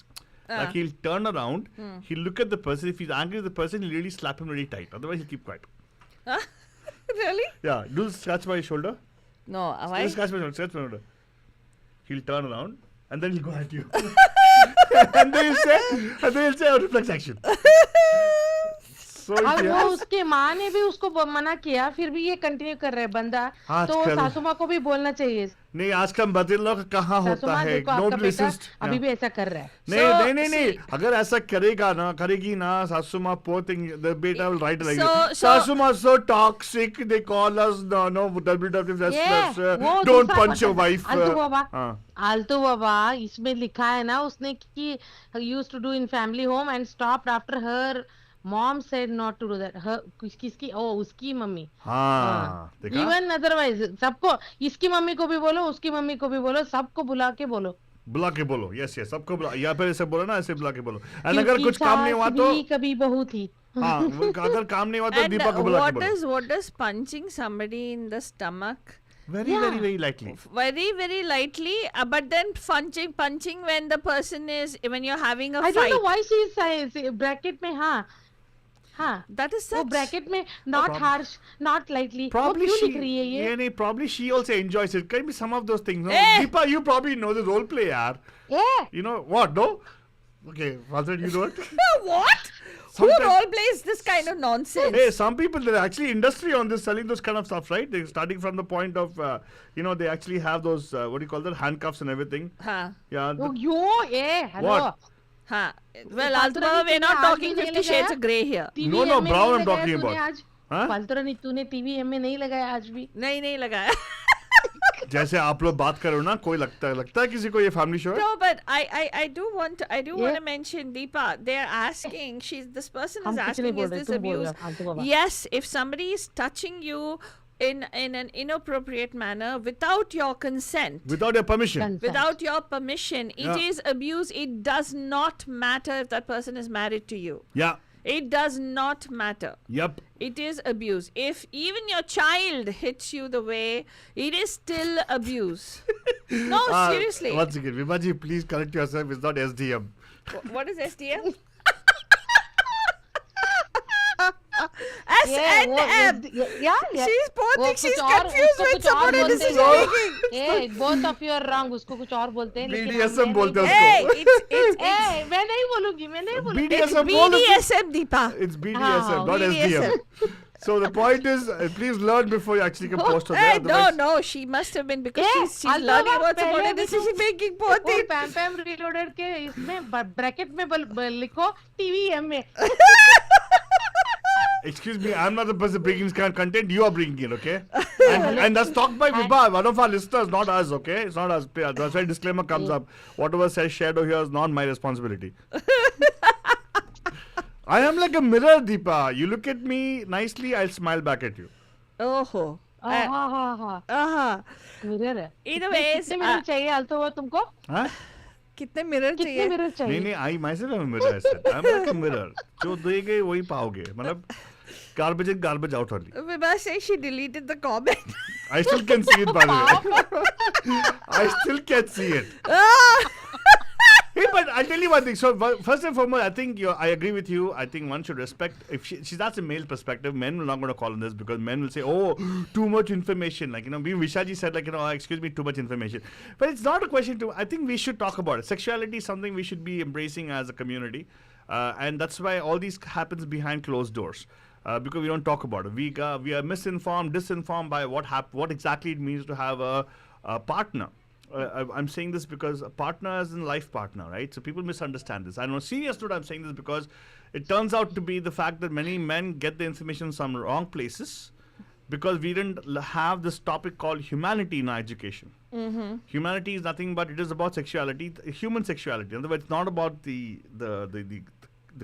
Ah. Like he'll turn around, he'll look at the person. If he's angry with the person, he'll really slap him really tight. Otherwise, he'll keep quiet. Really? Yeah, do scratch my shoulder. No, why? Scratch my shoulder. Scratch my shoulder. He'll turn around and then he'll go at you. and then he'll say, oh, reflex action. So अब वो yes. उसके माँ ने भी उसको मना किया, फिर भी ये कंटिन्यू कर रहा है बंदा, तो आजकल- सासू माँ को भी बोलना चाहिए। नहीं आजकल बदल कहाँ सासू होता माँ है? देखो, आपका Don't बेटा resist. अभी भी ऐसा कर रहा है। नहीं अगर ऐसा करेगी ना सासू माँ, poor thing, the beta will write like this. So- सासू माँ so toxic, they call us no WWF वो don't दूसरा punch your पता- wife. आलतू बाबा, हाँ. आलतू बाबा, इसमें लिखा है ना उसने कि used to do in family home and stopped after her mom said not to do that. किसकी? उसकी मम्मी। हाँ, देखा? इवन अदरवाइज सबको, इसकी मम्मी को भी बोलो, उसकी मम्मी को भी बोलो, सबको बुला के बोलो। बुला के बोलो, यस सबको बुला, या फिर ऐसे बोलो ना, ऐसे बुला के बोलो। एंड अगर क्योंकि कुछ काम नहीं हुआ सास तो भी कभी बहू थी। हाँ, अगर काम नहीं हुआ तो And दीपा को बुला के बोलो। what does punching somebody in the stomach? Very likely. Very lightly, but then punching when the person is, when you're having a I fight. don't know why she is bracket में। हाँ, That is वो such. Bracket में not harsh, not lightly, वो Probably क्यों she, लिख रही है ये? yeah, probably she also enjoys it. Can be some of those things. No? Eh! Deepa, you probably know the role play, yaar. Yeah. You know what? No. Okay, Walter, you know it. What? Sometimes- Who role plays this kind of nonsense? Hey, some people, there's actually industry on this, selling those kind of stuff, right? They're starting from the point of, they actually have those, what do you call that, handcuffs and everything. Huh. Yeah. वो क्यों? Hello. What? Huh. Well, फालतू Altama, Rani we're not तूने talking आज भी 50 नहीं Shades लगाया? of Grey here. No, TVM में brown नहीं I'm talking लगाया तूने about. आज? हाँ? फालतू रानी तूने TVM में नहीं लगाया आज भी? नहीं लगाया. जैसे आप लोग बात करो ना, कोई लगता है किसी को ये फैमिली शो है? No, but I do want Yeah. to mention, Deepa. They're asking. This person हम is कुछ नहीं asking, बोल is रहे, this तुम बोल रहे abuse? हो, फालतू बाबा। Yes, if somebody is touching you in an inappropriate manner without your consent. Without your permission. Consent. Without your permission, it Yeah. is abuse. It does not matter if that person is married to you. Yeah. It does not matter. Yep. It is abuse. If even your child hits you the way, it is still abuse. No, seriously. Once again, Vimaji, please correct yourself. It's not SDM. What is SDM? S and M. Yeah. She's poor वो thing. She's कुछ और- confused उसको when कुछ और someone is बोलते हैं। speaking. both of you are wrong. उसको कुछ और बोलते हैं, लेकिन BDSM मैं बोलते हैं Hey, उसको। it's नहीं- मैं नहीं बोलूंगी, मैं नहीं बोलूंगी। BDSM बोल दो। BDSM, Deepa. It's BDSM, हाँ, not BDSM. SDM. So the point is, please learn before you actually can post on Hey, there. no, she must have been because Yeah, she's Altama, learning about पहले supported भी decision तुम- making. Poor वो thing. पैम reloaded के इसमें bracket में लिखो TVM में। Excuse me, I'm not the person bringing this kind of content. You are bringing it, okay? And that's talked by Vibha, one of our listeners, not us, okay? It's not us. That's why disclaimer comes up. Whatever says shared over here is not my responsibility. I am like a mirror, Deepa. You look at me nicely, I'll smile back at you. Oh. हाँ। Mirror है। Either ways, कितने mirror चाहिए आल्तो वो तुमको? Huh? कितने mirror कितने चाहिए? Mirror चाहिए? नहीं, I myself am a mirror, I said. I'm like a mirror. जो देगे वही पाओगे. मतलब garbage in, garbage out only. Vibha says she deleted the comment. I still can see it, by the way. I still can see it. Hey, but I'll tell you one thing. So first and foremost, I think I agree with you. I think one should respect. If that's a male perspective, men will not going to call on this because men will say, "Oh, too much information." Like Vishaji said, like excuse me, too much information. But it's not a question to. I think we should talk about it. Sexuality is something we should be embracing as a community, and that's why all these happens behind closed doors. Because we don't talk about it. We are misinformed, disinformed by what exactly it means to have a partner. I'm saying this because a partner is a life partner, right? So people misunderstand this. I know, serious note, I'm saying this because it turns out to be the fact that many men get the information from wrong places because we didn't have this topic called humanity in our education. Mm-hmm. Humanity is nothing but it is about sexuality, human sexuality. In other words, it's not about the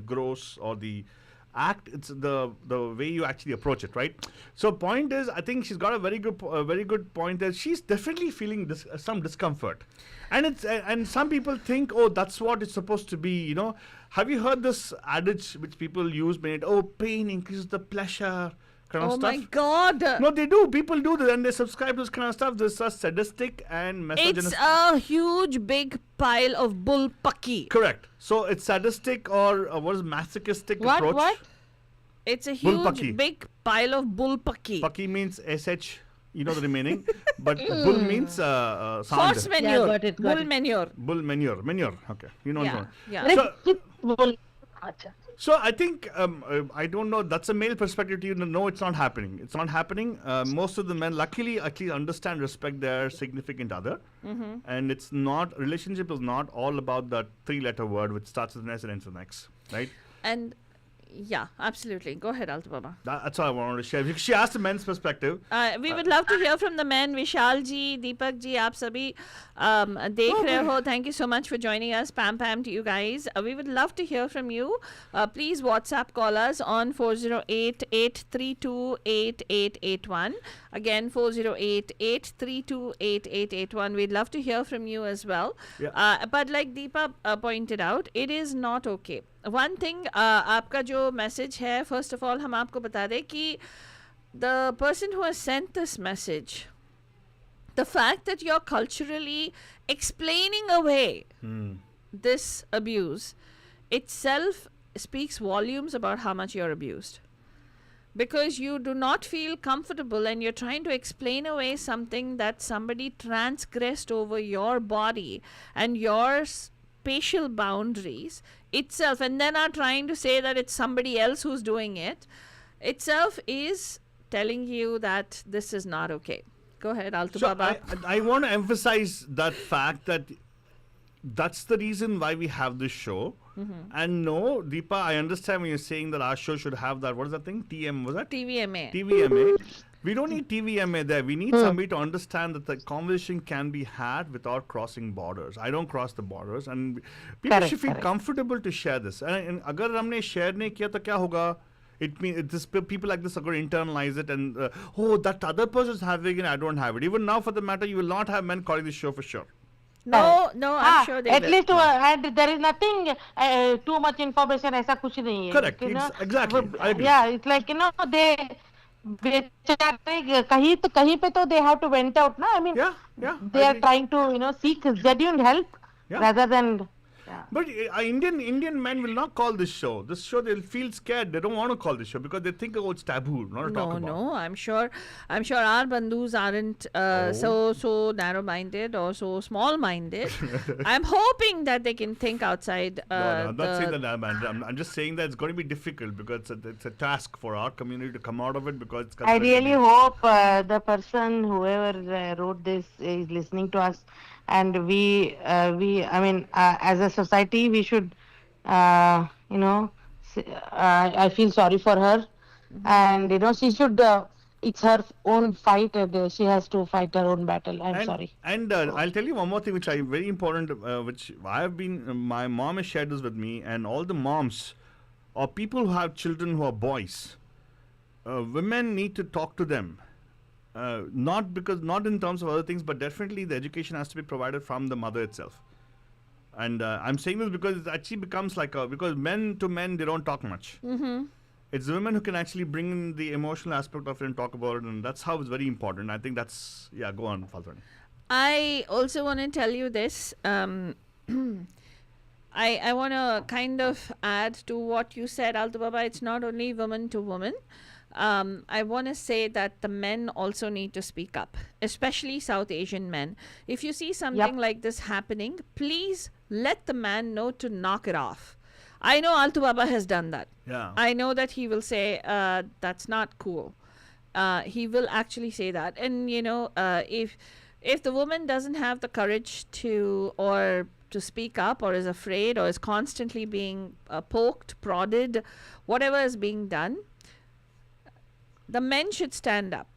gross or the act, it's the way you actually approach it, right? So point is, I think she's got a very good point that she's definitely feeling some discomfort, and some people think, oh, that's what it's supposed to be, Have you heard this adage which people use when pain increases the pleasure kind of Oh stuff? my God. No, they do. People do this and they subscribe to this kind of stuff. This is sadistic and misogynist. It's a huge big pile of bullpucky. Correct. So it's sadistic or what is masochistic approach? What? It's a Bullpucky. huge big pile of bull paki. Paki means SH, you know the remaining, but bull means sound. Horse manure. got it, got bull it. manure. Bull manure. Okay, you know. Yeah, yeah. So I think I don't know. That's a male perspective to you. No, it's not happening. It's not happening. Most of the men, luckily, actually understand, respect their significant other, and it's not relationship is not all about that 3-letter word which starts with an S and ends with an X, right? And yeah, absolutely. Go ahead, Alta Baba. That's all I wanted to share. She asked the men's perspective. We would love to hear from the men. Vishal ji, Deepak ji, aap sabhi dekh rahe ho. Thank you so much for joining us. Pam to you guys. We would love to hear from you. Please WhatsApp call us on 408-832-8881. Again, 408-832-8881. We'd love to hear from you as well. Yeah. But like Deepa pointed out, it is not okay. One thing, आपका जो message है, first of all, हम आपको बता दें कि the person who has sent this message, the fact that you're culturally explaining away this abuse itself speaks volumes about how much you're abused. Because you do not feel comfortable and you're trying to explain away something that somebody transgressed over your body and your spatial boundaries itself, and then are trying to say that it's somebody else who's doing it, itself is telling you that this is not okay. Go ahead, Altu So Baba. I want to emphasize that fact that that's the reason why we have this show. And no, Deepa, I understand when you're saying that our show should have that. What is that thing? TM, was that? TVMA. TVMA. We don't need TVMA there. We need somebody to understand that the conversation can be had without crossing borders. I don't cross the borders, and people Correct, should feel correct. comfortable to share this. And अगर हमने share नहीं किया तो क्या होगा? It means this people like this are going to internalize it, and oh, that other person is having it, I don't have it. Even now, for the matter, you will not have men calling this show for sure. No, I'm sure they at will. least and there is nothing too much information ऐसा कुछ नहीं है. Correct. You know? Exactly. I agree. Yeah, it's like, you know, they बेचारे कहीं पे तो they have to vent out ना. I mean, Yeah. they I are agree. trying to, you know, seek genuine help Yeah. rather than. But Indian men will not call this show. This show, they'll feel scared. They don't want to call this show because they think, oh, it's taboo, not to talk about. No, I'm sure our bandhus aren't so narrow-minded or so small-minded. I'm hoping that they can think outside. No, I'm not saying that. I'm just saying that it's going to be difficult because it's a task for our community to come out of it because it's I considered really to be- hope the person whoever wrote this is listening to us, and we I mean, as a society, we should, you know, I feel sorry for her, and you know, she should. It's her own fight, and she has to fight her own battle. I'm sorry. And I'll tell you one more thing, which I very important, which I have been. My mom has shared this with me, and all the moms or people who have children who are boys, women need to talk to them. Not in terms of other things, but definitely the education has to be provided from the mother itself. And I'm saying this because it actually becomes like because men to men, they don't talk much. It's the women who can actually bring in the emotional aspect of it and talk about it, and that's how it's very important. I think that's, yeah, go on, Falzani. I also want to tell you this. I want to kind of add to what you said, Altu Baba. It's not only woman to woman. I want to say that the men also need to speak up, especially South Asian men. If you see something like this happening, please let the man know to knock it off. I know Altu Baba has done that. Yeah. I know that he will say, that's not cool. He will actually say that. And, you know, if the woman doesn't have the courage to speak up, or is afraid, or is constantly being poked, prodded, whatever is being done, the men should stand up.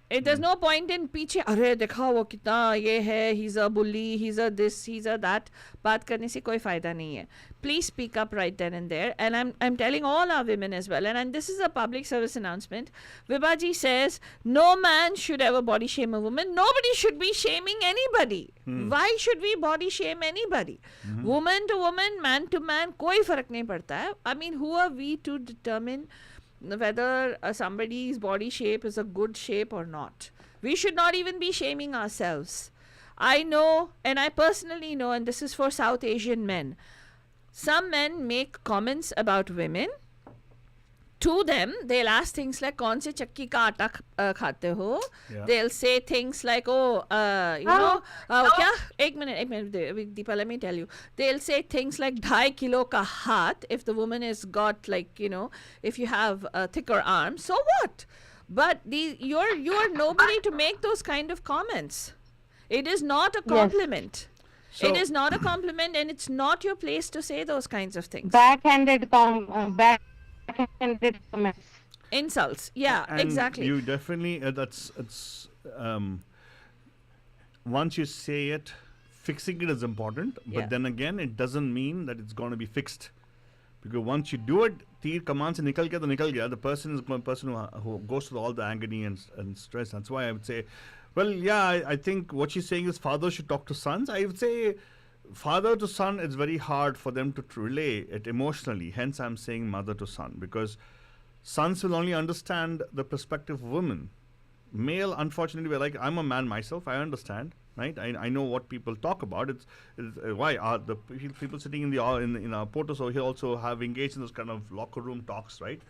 There's no point in पीछे अरे देखा वो कितना ये है, he's a bully, he's a this, he's a that. बात करने से कोई फायदा नहीं है. Please speak up right then and there. And I'm telling all our women as well. And this is a public service announcement. Vibhaji says no man should ever body shame a woman. Nobody should be shaming anybody. Why should we body shame anybody? Woman to woman, man to man, कोई फर्क नहीं पड़ता है. I mean, who are we to determine whether somebody's body shape is a good shape or not? We should not even be shaming ourselves. I know, and I personally know, and this is for South Asian men, some men make comments about women to them, they'll ask things like, "कौन से चक्की का आटा खाते हो?" Yeah. They'll say things like, "Oh, you know, क्या? एक minute, Deepa, let me tell you." They'll say things like 2.5 kilo का हाथ if the woman has got like, you know, if you have thicker arms, so what? But you're nobody to make those kind of comments. It is not a compliment. So- It is not a compliment, and it's not your place to say those kinds of things. backhanded comments. Insults. Yeah, And exactly. You definitely once you say it, fixing it is important. But Yeah. then again, it doesn't mean that it's going to be fixed, because once you do it, तीर कमान से निकल गया तो निकल गया. The person is a person who goes through all the agony and stress. That's why I would say, well, yeah, I think what she's saying is fathers should talk to sons. I would say father to son, it's very hard for them to relay it emotionally. Hence, I'm saying mother to son, because sons will only understand the perspective of women. Male, unfortunately, we're like, I'm a man myself, I understand, right? I know what people talk about. It's why are the people sitting in our portos over here also have engaged in those kind of locker room talks, right?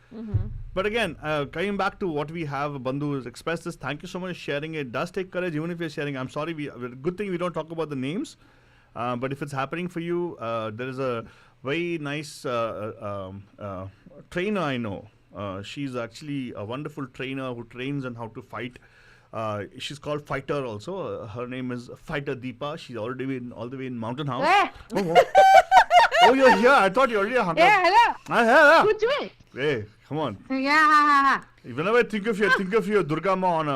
But again, coming back to what we have, Bandhu has expressed this. Thank you so much for sharing. It does take courage, even if you're sharing. I'm sorry, good thing we don't talk about the names. But if it's happening for you, there is a very nice trainer I know. She's actually a wonderful trainer who trains on how to fight. She's called Fighter also. Her name is Fighter Deepa. She's already been all the way in Mountain House. Oh, you're here. I thought you already hung Yeah, up. hello. Yeah. कुछ भी? Hey, come on. Yeah. Whenever I think of you, Durga Ma on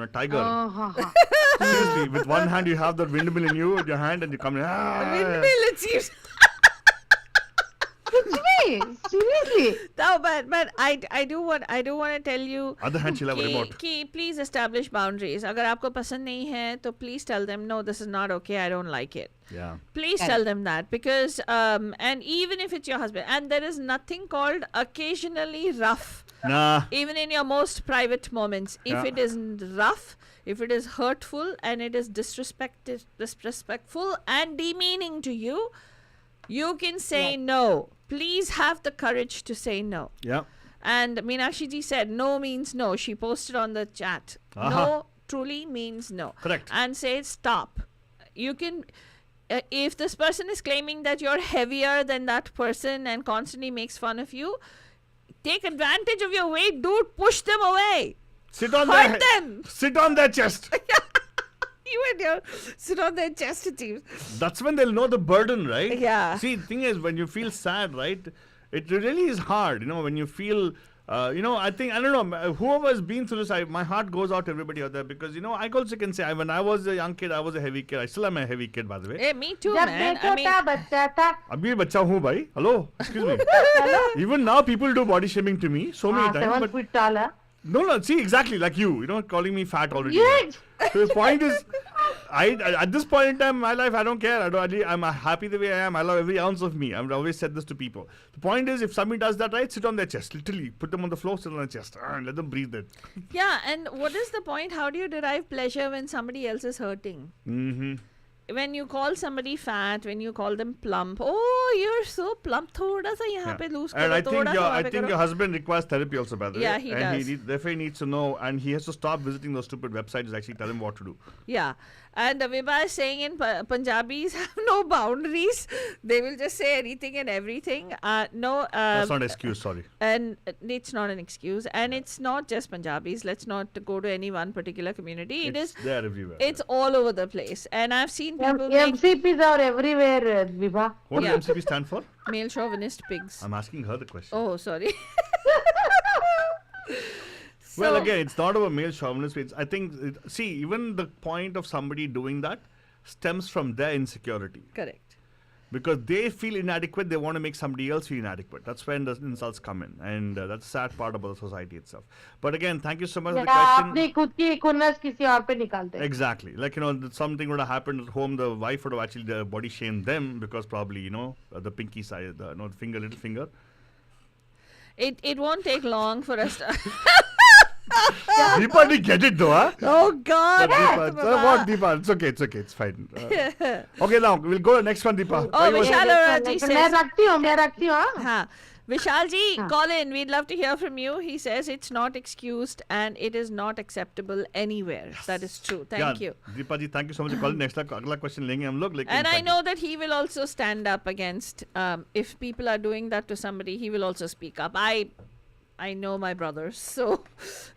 a tiger. Oh, ha, ha. Seriously, with one hand you have that windmill in you, with your hand, and you come in. Windmill, it seems. कुछ भी? Seriously. No, but I do want to tell you. Other hand she'll have a remote. कि please establish boundaries. अगर आपको पसंद नहीं है, तो please tell them, no, this is not okay. I don't like it. Yeah. Please tell them that, because and even if it's your husband, and there is nothing called occasionally rough. Nah. Even in your most private moments, if Yeah. it is rough, if it is hurtful, and it is disrespectful and demeaning to you, you can say no. Please have the courage to say no. Yeah. And Meenakshi ji said no means no. She posted on the chat. No truly means no. Correct. And say stop. You can, if this person is claiming that you're heavier than that person and constantly makes fun of you, take advantage of your weight, dude. Push them away. Sit on Hurt their them. Sit on their chest. You and your sit on their chest, it seems. That's when they'll know the burden, right? Yeah. See, the thing is, when you feel sad, right, it really is hard. When you feel, I don't know, whoever has been through this, my heart goes out to everybody out there, because, I also can say, when I was a young kid, I was a heavy kid. I still am a heavy kid, by the way. Hey, me too, जब man. देखा I mean, था बच्चा था. Abhi bachcha hu, bhai. Hello? Excuse me. Even now, people do body shaming to me so many times. 7 But feet tall. Huh? no, see, exactly like you, calling me fat already. Yes. So the point is, I at this point in time in my life, I don't care. I'm happy the way I am. I love every ounce of me. I've always said this to people. The point is, if somebody does that right, sit on their chest. Literally, put them on the floor, sit on their chest, and let them breathe it. yeah, and what is the point? How do you derive pleasure when somebody else is hurting? Mm-hmm. When you call somebody fat, when you call them plump, oh, you're so plump, thoda sa yahan pe lose And karo, I think thoda sa your wahan pe karo. husband requires therapy also, by the way. Yeah, he and does. he definitely needs to know, and he has to stop visiting those stupid websites and actually tell him what to do. Yeah. And Vibha is saying in Punjabis have no boundaries. They will just say anything and everything. No. That's not an excuse, sorry. And it's not an excuse. And it's not just Punjabis. Let's not go to any one particular community. It's there everywhere. It's all over the place. And I've seen people make MCPs are everywhere, Vibha. What Yeah. does MCP stand for? male chauvinist pigs. I'm asking her the question. Oh, sorry. Well, So- again, it's not about male chauvinist. I think, even the point of somebody doing that stems from their insecurity. Correct. Because they feel inadequate, they want to make somebody else feel inadequate. That's when the insults come in. And that's the sad part about the society itself. But again, thank you so much for the question. अपनी खुद की खुन्नस किसी और पे निकालते हैं. Exactly. Like, something would have happened at home, the wife would have actually body shamed them because probably, the pinky side, the finger, little finger. It won't take long for us to... Deepa didn't get it though, huh? Oh, God. What, Deepa? It's okay, it's fine. Okay, now we'll go to the next one, Deepa. Oh, Why you- Vishal Arora ji मैं says... रखती हूँ. हाँ. Vishalji, call in. We'd love to hear from you. He says it's not excused and it is not acceptable anywhere. That is true. Thank you. Deepa ji, thank you so much for calling. Next अगला question लेंगे हम लोग. And I know that he will also stand up against, if people are doing that to somebody, he will also speak up. I know my brothers. So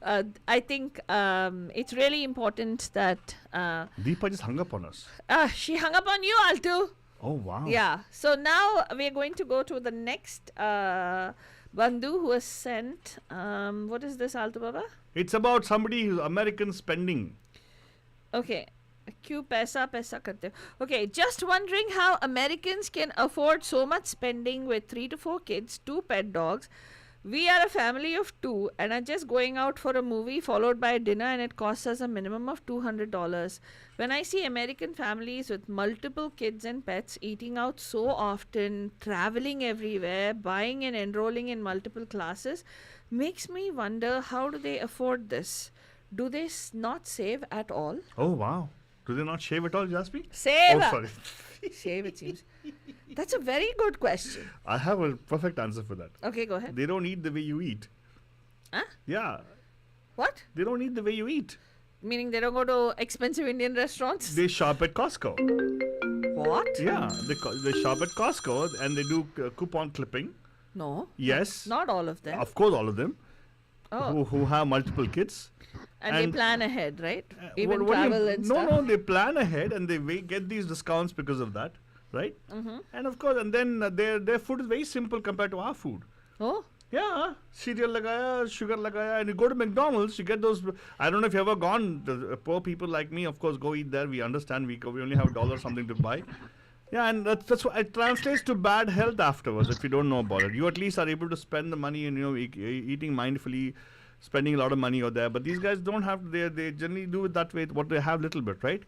I think it's really important that... Deepa just hung up on us. She hung up on you, Altu. Oh, wow. Yeah. So now we're going to go to the next Bandhu who has sent. What is this, Altu Baba? It's about somebody who's American spending. Okay. क्यों पैसा पैसा करते हो? Okay, just wondering how Americans can afford so much spending with 3 to 4 kids, 2 pet dogs. We are a family of 2 and are just going out for a movie followed by dinner, and it costs us a minimum of $200. When I see American families with multiple kids and pets eating out so often, traveling everywhere, buying and enrolling in multiple classes, makes me wonder, how do they afford this? Do they not save at all? Oh, wow. Do they not shave at all, Jaspi? Save! Oh, sorry. Shave, it seems. That's a very good question. I have a perfect answer for that. Okay, go ahead. They don't eat the way you eat. Huh? Yeah. What? They don't eat the way you eat. Meaning they don't go to expensive Indian restaurants? They shop at Costco. What? Yeah. They shop at Costco and they do coupon clipping. No. Yes. Not all of them. Of course, all of them. Oh. Who have multiple kids. And they plan ahead, right? Even what do you- travel and stuff. No, they plan ahead and they get these discounts because of that, right? Mm-hmm. And of course, and then their food is very simple compared to our food. Oh. Yeah, cereal lagaya, sugar lagaya, and you go to McDonald's, you get those. I don't know if you've ever gone. The poor people like me, of course, go eat there. We understand. We only have $1 something to buy. Yeah, and that's what it translates to bad health afterwards if you don't know about it. You at least are able to spend the money and eating mindfully, spending a lot of money out there. But these guys don't have. They generally do it that way. What they have, little bit, right?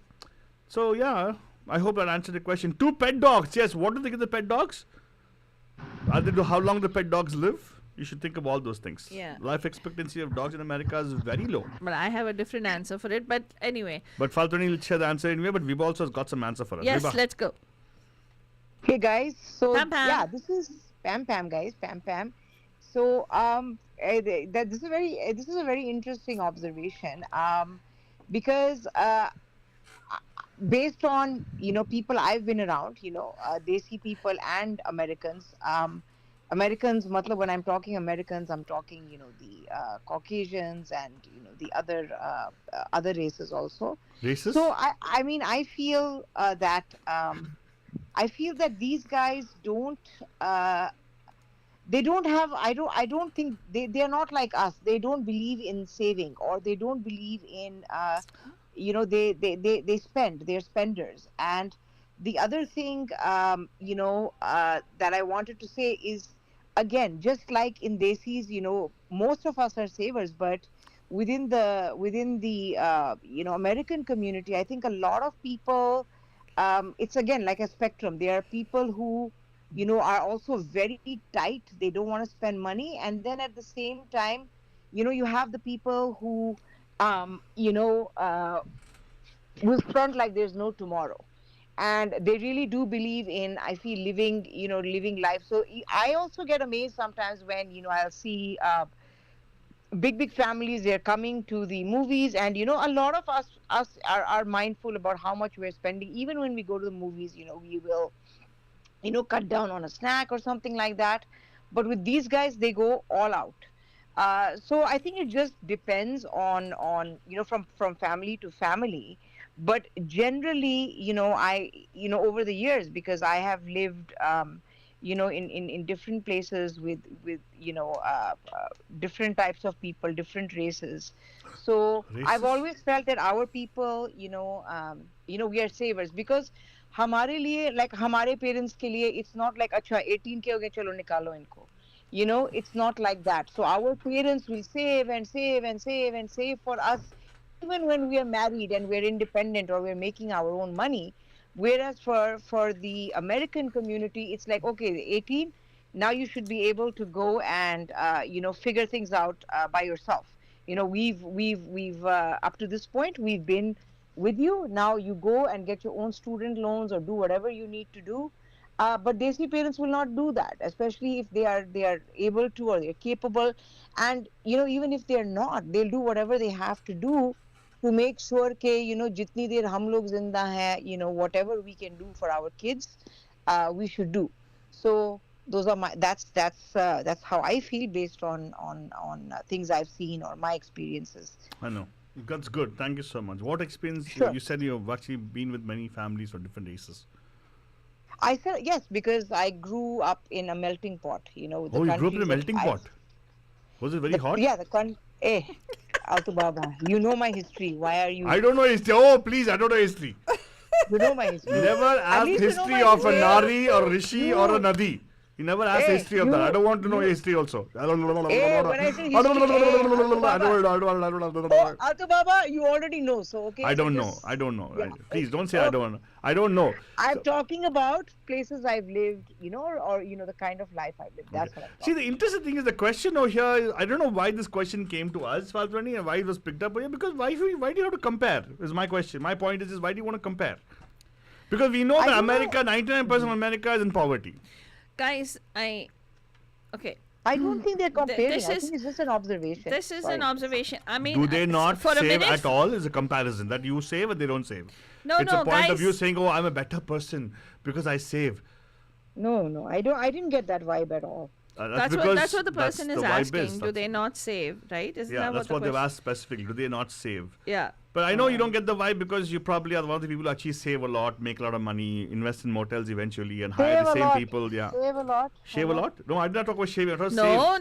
So yeah, I hope that answered the question. 2 pet dogs. Yes. What do they get the pet dogs? How long the pet dogs live? You should think of all those things. Yeah. Life expectancy of dogs in America is very low. But I have a different answer for it. But anyway. But Faltoni will share the answer anyway. But we've also got some answer for us. Yes, Viva. let's go. Hey guys, so Pam Pam. yeah, this is Pam Pam, guys, Pam Pam. So this is a very interesting observation, because based on people I've been around, Desi people and Americans. Americans, matlab, when I'm talking Americans, I'm talking the Caucasians and the other races also. Races? So I mean I feel that. I feel that these guys don't they don't have I don't think they're not like us. They don't believe in saving, or they don't believe in they spend. They're spenders. And the other thing that I wanted to say is, again, just like in Desis, most of us are savers, but within the American community, I think a lot of people, it's again like a spectrum. There are people who are also very tight. They don't want to spend money. And then at the same time, you have the people who will spend like there's no tomorrow. And they really do believe in, I feel, living life. So I also get amazed sometimes when, I'll see big families, they're coming to the movies, and a lot of us are mindful about how much we're spending. Even when we go to the movies, we will cut down on a snack or something like that. But with these guys, they go all out. So I think it just depends on from family to family. But generally, I over the years, because I have lived in different places with different types of people, different races. So I've always felt that our people, we are savers, because हमारे लिए, like हमारे parents के लिए, it's not like अच्छा 18 के हो गए चलो निकालो इनको, it's not like that. So our parents will save and save and save and save for us, even when we are married and we're independent or we're making our own money. Whereas for the American community, it's like, okay, 18, now you should be able to go and figure things out by yourself. We've up to this point, we've been with you. Now you go and get your own student loans or do whatever you need to do. But Desi parents will not do that, especially if they are able to or they're capable. And even if they're not, they'll do whatever they have to do to make sure ke jitni der hum log zinda hai, whatever we can do for our kids, we should do. So those are that's how I feel based on things I've seen or my experiences. I know. That's good. Thank you so much. What experience? Sure. You said you've actually been with many families of different races. I said yes because I grew up in a melting pot. The You grew up in a countries that melting pot. Was it very hot? Yeah, Altu Baba, you know my history. Why are you? I don't know history. Oh, please, I don't know history. You know my history. Never asked least you know history my of a history. Nari or Rishi or a Nadi. You never asked history of that. I don't want to know you- history also. I don't know. when I say history, Altu Baba, you already know. So okay. I so don't know. just- I don't know. Yeah. Please don't say I don't know. I don't know. I'm talking about places I've lived, or the kind of life I've lived. That's what I'm See, talking. the interesting thing is the question over here is, I don't know why this question came to us, Falprani, and why it was picked up here. Because why do you have to compare? Is my question. My point is why do you want to compare? Because we know I that don't America, 99% of America is in poverty. Guys, okay. I don't think they're comparing. this I is- think it's just an observation. This is Sorry. an observation. I mean, Do they not for a save minute, at all? Is a comparison that you save or they don't save. No, it's no, a point guys. of view saying, "Oh, I'm a better person because I save." No, I don't. I didn't get that vibe at all. That's because what the that's person the is vibe asking. Do That's- they not save? Right? Isn't Yeah, that that's what what the they've question? asked specifically. Do they not save? Yeah. But I know you don't get the vibe because you probably are one of the people who actually save a lot, make a lot of money, invest in motels eventually, and hire Save the a same lot. people. Yeah. Save a lot. Shave a lot? No, I did not talk about shaving. I thought save. No.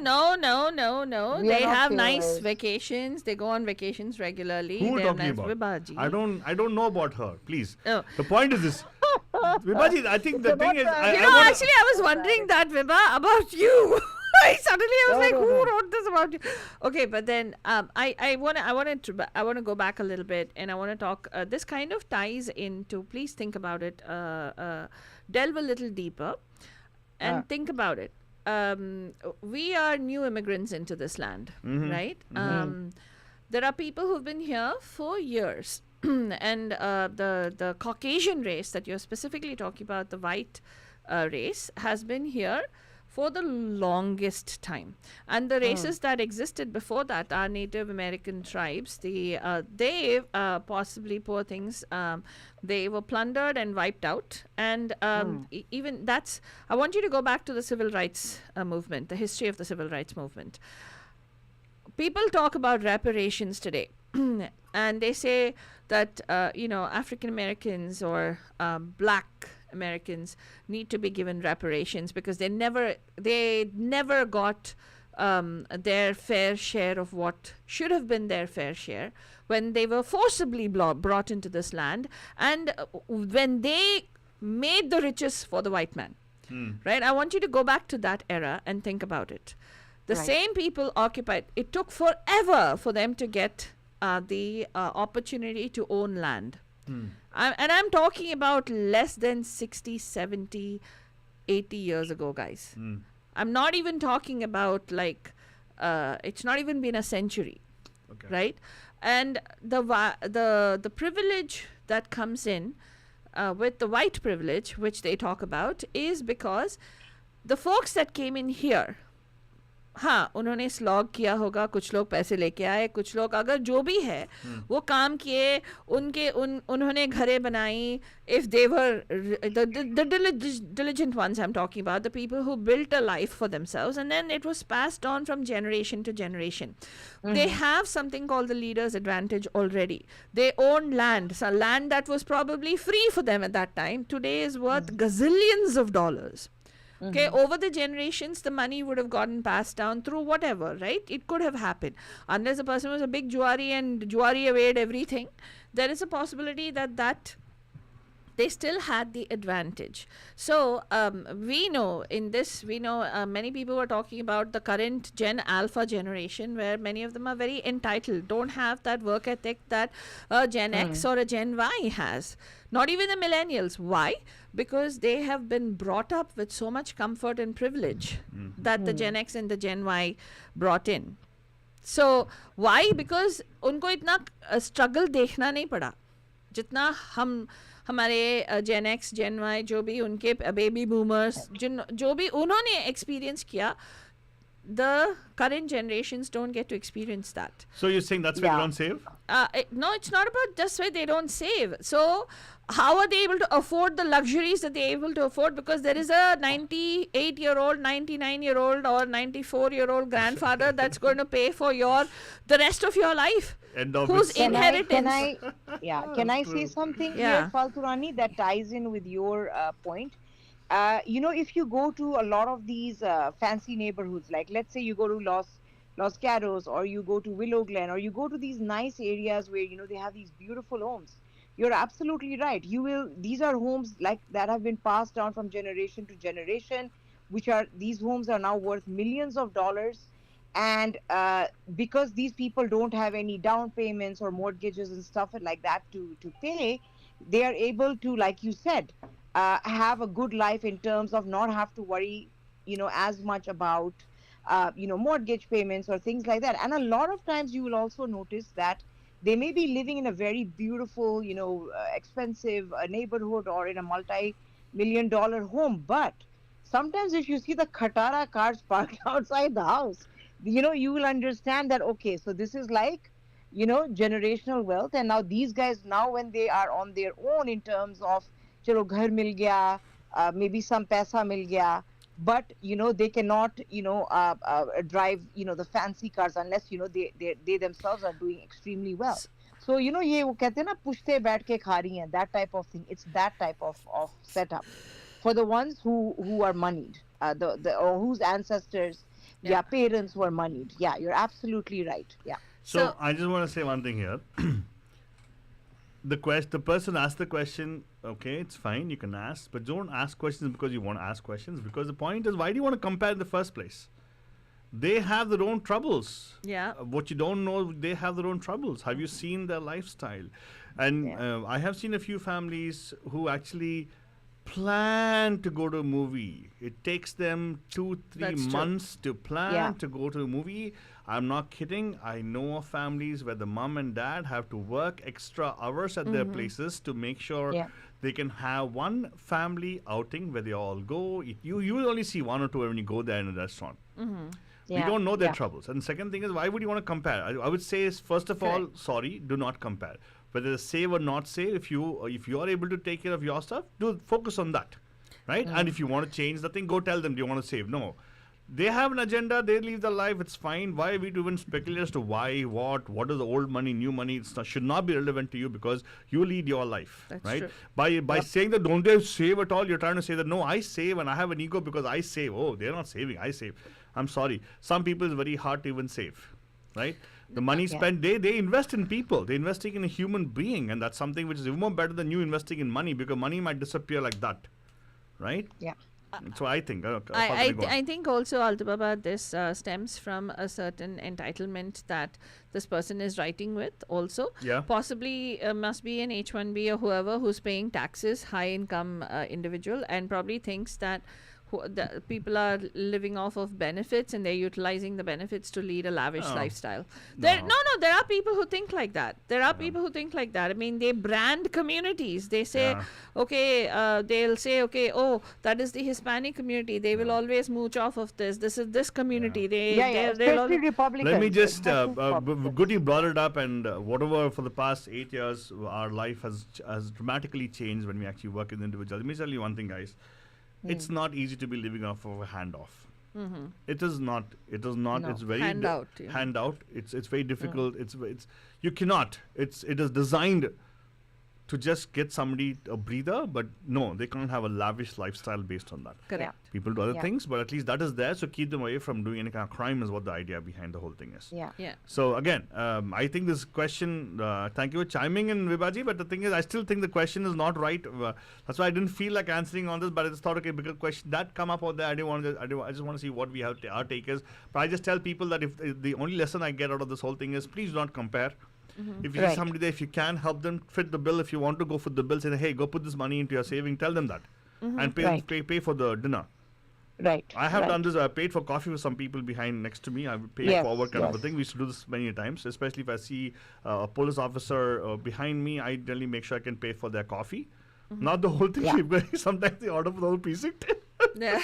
We are They not have nice savers. vacations. They go on vacations regularly. Who are they you have talking nice about? Vibaji. I don't know about her. Please. Oh. The point is this. Vibaji, I think the It's thing about is, that. I, You I know, wanna- actually, I was wondering that, Vibha, about you. Suddenly, I was No, like, no, "Who no. wrote this about you?" Okay, but then I want to go back a little bit, and I want to talk. This kind of ties into. Please think about it. Delve a little deeper, and think about it. We are new immigrants into this land, right? There are people who've been here for years. And the Caucasian race that you're specifically talking about, the white race, has been here for the longest time. And the races that existed before that, our Native American tribes, they possibly, poor things, they were plundered and wiped out. And even that's, I want you to go back to the civil rights movement, the history of the civil rights movement. People talk about reparations today. And they say that African Americans or black Americans need to be given reparations because they never got their fair share of what should have been their fair share when they were forcibly brought into this land, and when they made the riches for the white man. Right? I want you to go back to that era and think about it. The Right. same people occupied. It took forever for them to get the opportunity to own land. I'm talking about less than 60, 70, 80 years ago, guys. I'm not even talking about it's not even been a century, Okay. right? And the privilege that comes in with the white privilege, which they talk about, is because the folks that came in here, हाँ उन्होंने slog किया होगा, कुछ लोग पैसे लेके आए, कुछ लोग अगर जो भी है वो काम किए, उन्होंने घरें बनाई. If they were the diligent ones I'm talking about, the people who built a life for themselves, and then it was passed on from generation to generation. They have something called the leader's advantage already. They own land, so land that was probably free for them at that time today is worth gazillions of dollars. Okay, over the generations, the money would have gotten passed down through whatever, right? It could have happened. Unless the person was a big Juari and Juari awayed everything, there is a possibility that they still had the advantage. So we know many people were talking about the current Gen Alpha generation, where many of them are very entitled, don't have that work ethic that a Gen X or a Gen Y has. Not even the millennials. Why? Because they have been brought up with so much comfort and privilege that the Gen X and the Gen Y brought in. So why? Because उनको इतना struggle देखना नहीं पड़ा जितना हमारे Gen X, Gen Y जो भी उनके baby boomers जो भी उन्होंने experience किया, the current generations don't get to experience that. So you're saying that's why they don't save? No, it's not about just why they don't save. So how are they able to afford the luxuries that they're able to afford? Because there is a 98-year-old, 99-year-old, or 94-year-old grandfather that's going to pay for the rest of your life. End of Whose it. inheritance? Can I say something Yeah. here, Faltu Rani, that ties in with your point? If you go to a lot of these fancy neighborhoods, like let's say you go to Los Gatos, or you go to Willow Glen, or you go to these nice areas where they have these beautiful homes. You're absolutely right. These are homes like that have been passed down from generation to generation, these homes are now worth millions of dollars. And because these people don't have any down payments or mortgages and stuff like that to pay, they are able to, like you said, have a good life in terms of not have to worry, as much about, mortgage payments or things like that. And a lot of times you will also notice that they may be living in a very beautiful, expensive neighborhood or in a multi-million-dollar home. But sometimes if you see the Khatara cars parked outside the house, you will understand that, okay, so this is like, generational wealth. And now these guys, when they are on their own in terms of, chalo ghar mil gaya, maybe some paisa mil gaya, but they cannot drive the fancy cars unless they themselves are doing extremely well. So ye wo kehte na pushte baith ke kha rahi hain, that type of thing. It's that type of setup for the ones who are moneyed, or whose ancestors, parents were moneyed. Yeah, you're absolutely right. Yeah. So I just want to say one thing here. The person asked the question, okay, it's fine, you can ask, but don't ask questions because you want to ask questions, because the point is, why do you want to compare in the first place? They have their own troubles. Yeah. What you don't know, they have their own troubles. Have you seen their lifestyle? And I have seen a few families who actually plan to go to a movie. It takes them 2-3 months to plan to go to a movie. I'm not kidding. I know of families where the mom and dad have to work extra hours at their places to make sure they can have one family outing where they all go. You will only see one or two when you go there in a restaurant. We don't know their troubles. And the second thing is, why would you want to compare? I would say is, first of all, sorry, do not compare. Whether save or not save, if you are able to take care of your stuff, do focus on that, right? And if you want to change the thing, go tell them, do you want to save? No. They have an agenda, they live their life, it's fine. Why are we to even speculate as to why, what is the old money, new money? Should not be relevant to you, because you lead your life. That's right? true. By saying that don't they save at all, you're trying to say that no, I save and I have an ego because I save. Oh, they're not saving, I save. I'm sorry. Some people it's very hard to even save. Right? The money spent, they invest in people. They're investing in a human being, and that's something which is even more better than you investing in money, because money might disappear like that. Right? Yeah. So I think. I think also, Altibaba, this stems from a certain entitlement that this person is writing with also. Yeah. Possibly must be an H1B or whoever who's paying taxes, high income individual, and probably thinks that the people are living off of benefits and they're utilizing the benefits to lead a lavish lifestyle. There are people who think like that. I mean, they brand communities. They say, they'll say, oh, that is the Hispanic community. They will always mooch off of this. This is this community. Especially Republicans. Let me just, good you brought it up, and whatever for the past 8 years, our life has dramatically changed when we actually work with individuals. Let me tell you one thing, guys. It's not easy to be living off of a handoff. It is not. No. It's very handout. Handout. It's very difficult. It's you cannot. It is designed to just get somebody a breather, but no, they can't have a lavish lifestyle based on that. Correct. People do other things, but at least that is there, so keep them away from doing any kind of crime is what the idea behind the whole thing is. Yeah. So again, I think this question, thank you for chiming in, Vibhaji, but the thing is, I still think the question is not right. That's why I didn't feel like answering on this, but I just thought, okay, because question that come up out there, I just want to see what we have our take is. But I just tell people that if the only lesson I get out of this whole thing is, please do not compare. If you see somebody there, if you can help them fit the bill, if you want to go for the bill, say, hey, go put this money into your saving, tell them that. And pay for the dinner. Right. I have done this. I paid for coffee for some people behind next to me. I would pay forward kind of a thing. We used to do this many times, especially if I see a police officer behind me. I generally make sure I can pay for their coffee. Not the whole thing. Yeah. Because sometimes they order for the whole precinct. Yeah.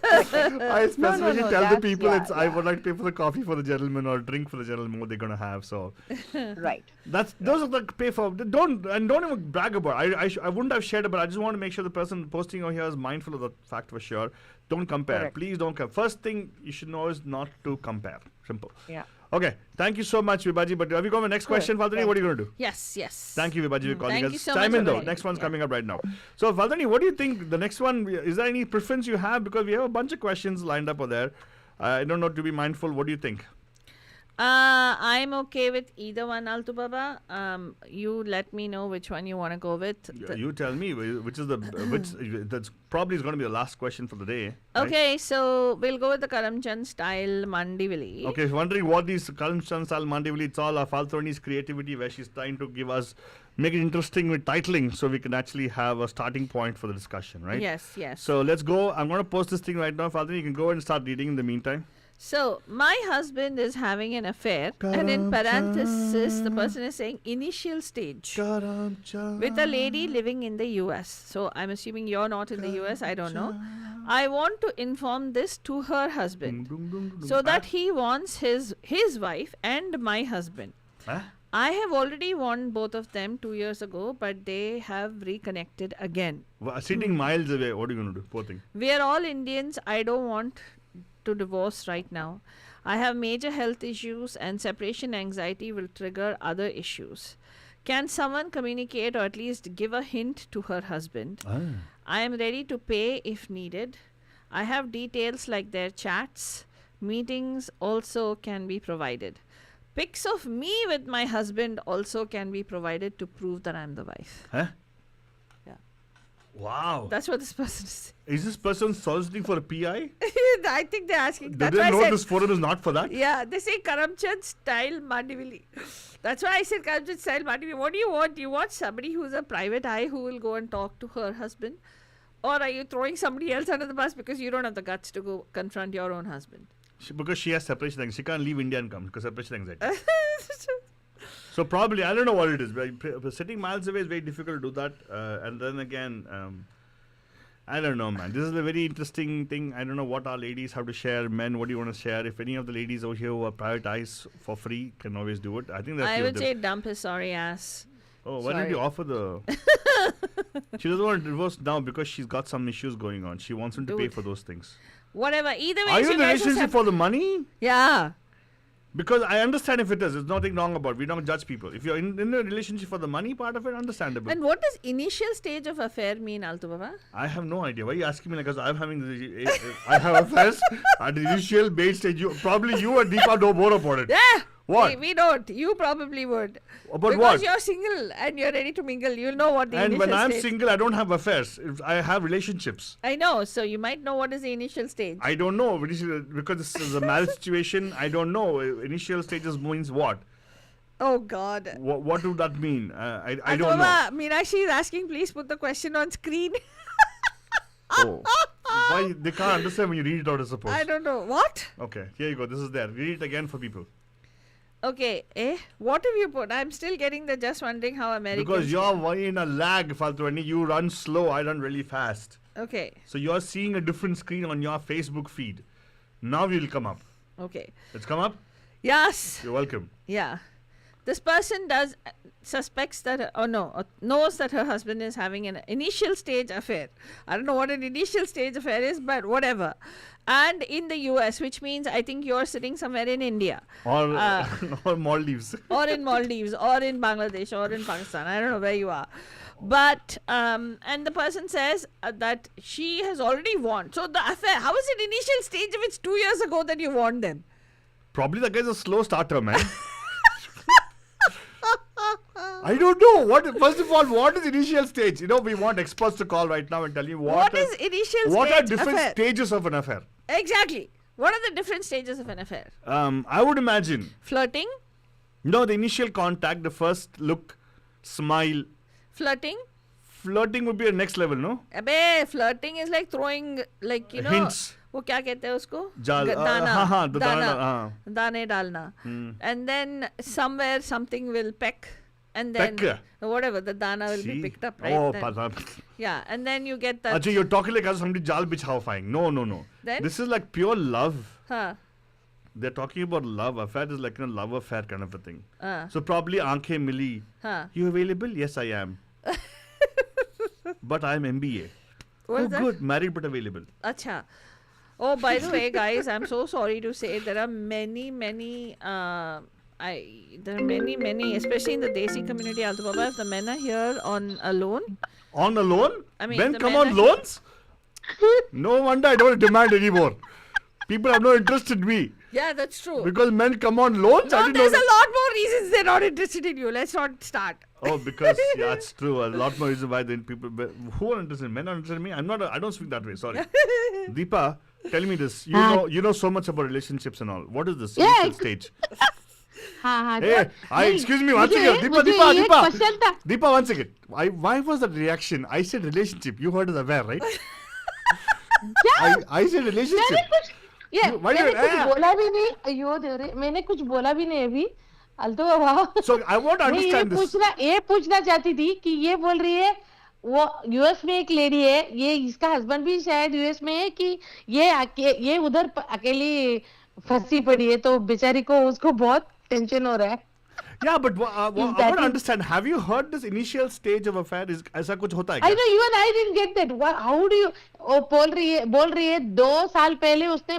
I specifically tell the that's- people yeah, I would like to pay for the coffee for the gentleman or drink for the gentleman what they're gonna have. So Right. those are the pay for. Don't even brag about it. I wouldn't have shared it, but I just want to make sure the person posting over here is mindful of the fact for sure. Don't compare. Correct. Please don't compare. First thing you should know is not to compare. Simple. Yeah. Okay. Thank you so much, Vibhaji. But have you got my next question, Valdani? What are you gonna do? Yes, yes. Thank you, Vibhaji, for calling Thank us. you so Time much in for though. calling. Next one's Yeah. coming up right now. So, Valdani, what do you think? The next one, is there any preference you have? Because we have a bunch of questions lined up over there. I don't know, to be mindful. What do you think? I'm okay with either one, Altu Baba. You let me know which one you want to go with. You tell me which is which. That's probably is going to be the last question for the day. Right? Okay, so we'll go with the Karamchand style Mandivili. Okay, if you're wondering what these Karamchand style Mandivili, it's all Faltoni's creativity where she's trying to give us, make it interesting with titling so we can actually have a starting point for the discussion, right? Yes, yes. So let's go. I'm going to post this thing right now, Faltoni. You can go and start reading in the meantime. So, my husband is having an affair, and in parenthesis, the person is saying initial stage with a lady living in the US. So, I'm assuming you're not in the US, I don't know. I want to inform this to her husband so that he wants his wife and my husband. Huh? I have already warned both of them 2 years ago, but they have reconnected again. Sitting miles away, what are you going to do? Poor thing. We are all Indians. I don't want to divorce right now. I have major health issues and separation anxiety will trigger other issues. Can someone communicate or at least give a hint to her husband? I am ready to pay if needed. I have details like their chats. Meetings also can be provided. Pics of me with my husband also can be provided to prove that I'm the wife. Huh? Yeah. Wow. That's what this person is saying. Is this person soliciting for a PI? I think they're asking. Do That's they why I know said, this forum is not for that? yeah, they say Karamchand style Mandivili. That's why I said Karamchand style Mandivili. What do you want? Do you want somebody who's a private eye who will go and talk to her husband? Or are you throwing somebody else under the bus because you don't have the guts to go confront your own husband? Because she has separation anxiety. She can't leave India and come because separation anxiety. So probably, I don't know what it is. But sitting miles away is very difficult to do that. And then again, I don't know, man. This is a very interesting thing. I don't know what our ladies have to share. Men, what do you want to share? If any of the ladies over here who are private eyes for free can always do it. I think that's I the would other- say dump his sorry ass. Oh, why don't you sorry. offer the... She doesn't want to divorce now because she's got some issues going on. She wants him to pay Dude. for those things. Whatever. Either way, Are you in the guys just relationship have- for the money? Yeah. Because I understand if it is. There's nothing wrong about it. We don't judge people. If you're in a relationship for the money part of it, understandable. And what does initial stage of affair mean, Altu Baba? I have no idea. Why are you asking me? Because I'm having I have affairs at the initial base stage. Probably you and Deepa know more about it. Yeah. What? We don't. You probably would. About because what? you're single and you're ready to mingle. You'll know what the And initial when I'm stage. single, I don't have affairs. I have relationships. I know. So you might know what is the initial stage. I don't know. Because this is a marriage situation, I don't know. Initial stages means what? Oh God. What do that mean? I Altu don't know. Baba, Meenakshi is asking, please put the question on screen. Oh. Why they can't understand when you read it out, I suppose. I don't know. What? Okay, here you go. This is there. Read it again for people. Okay. What have you put? I'm still getting the just wondering how Americans. Because you're in a lag, Faltwani. You run slow, I run really fast. Okay. So you're seeing a different screen on your Facebook feed. Now you'll come up. Okay. Let's come up. Yes. You're welcome. Yeah. This person suspects that, knows that her husband is having an initial stage affair. I don't know what an initial stage affair is, but whatever. And in the US, which means I think you're sitting somewhere in India. Or, or Maldives. Or in Maldives, or in Bangladesh, or in Pakistan. I don't know where you are. But, and the person says that she has already warned. So the affair, how is it initial stage if it's 2 years ago that you warned them? Probably the guy's a slow starter, man. I don't know. First of all, what is initial stage? We want experts to call right now and tell you What is initial what stage are different affair? stages of an affair. Exactly. What are the different stages of an affair? I would imagine. Flirting? No, the initial contact, the first look, smile. Flirting? Flirting would be a next level, no? Abe, flirting is like throwing, like, Hints. वो क्या कहते हैं उसको? जाल, दाना. हाँ, the दाना. दाना, दाने डालना. And then somewhere something will peck. and then Peck. whatever the dana will be See? picked up, right? Oh, Then- pata. yeah, and then you get that. Actually, you're talking like as somebody jal bichhawfying. No. Then? This is like pure love. Huh. They're talking about love. Affair is like a love affair kind of a thing. Uh, So probably Aankhe Mili. huh. You available? Yes, I am. But I'm MBA. What Oh, is that? good. Married but available. Acha. Oh, by the way, guys, I'm so sorry to say there are many, especially in the Desi community, Alto Baba, if the men are here on a loan. On a loan? I mean, Men the come men on are- loans? No wonder I don't demand anymore. People have no interest in me. Yeah, that's true. Because men come on loans? I No, didn't there's know a lot more reasons they're not interested in you. Let's not start. Oh, because yeah, it's true. A lot more reason why then people who are interested in men are interested in me. I don't speak that way. Sorry. Deepa, tell me this. You know so much about relationships and all. What is this Yeah, initial stage? हाँ Hey, नहीं, excuse me, one मुझे- second. मुझे ये question था। Deepa, one second. Why was that reaction? I said relationship. You heard as affair, right? I said relationship. मैंने कुछ why मैंने you- कुछ बोला भी नहीं अयो देवरे मैंने कुछ बोला भी नहीं अभी अल्तो बाबा So I want to मैं understand this. ये पूछना चाहती थी कि ये बोल रही है वो यूएस में एक लेडी है ये इसका हस्बैंड भी शायद यूएस में है कि ये उधर अकेली फंसी पड़ी है तो बेचारी को उसको बहुत टेंशन हो रहा है Yeah, but I Is want that to it? understand. Have you heard this initial stage of affair? ऐसा कुछ होता है I क्या? know you and I didn't get that. How do you? वो बोल रही है 2 साल पहले उसने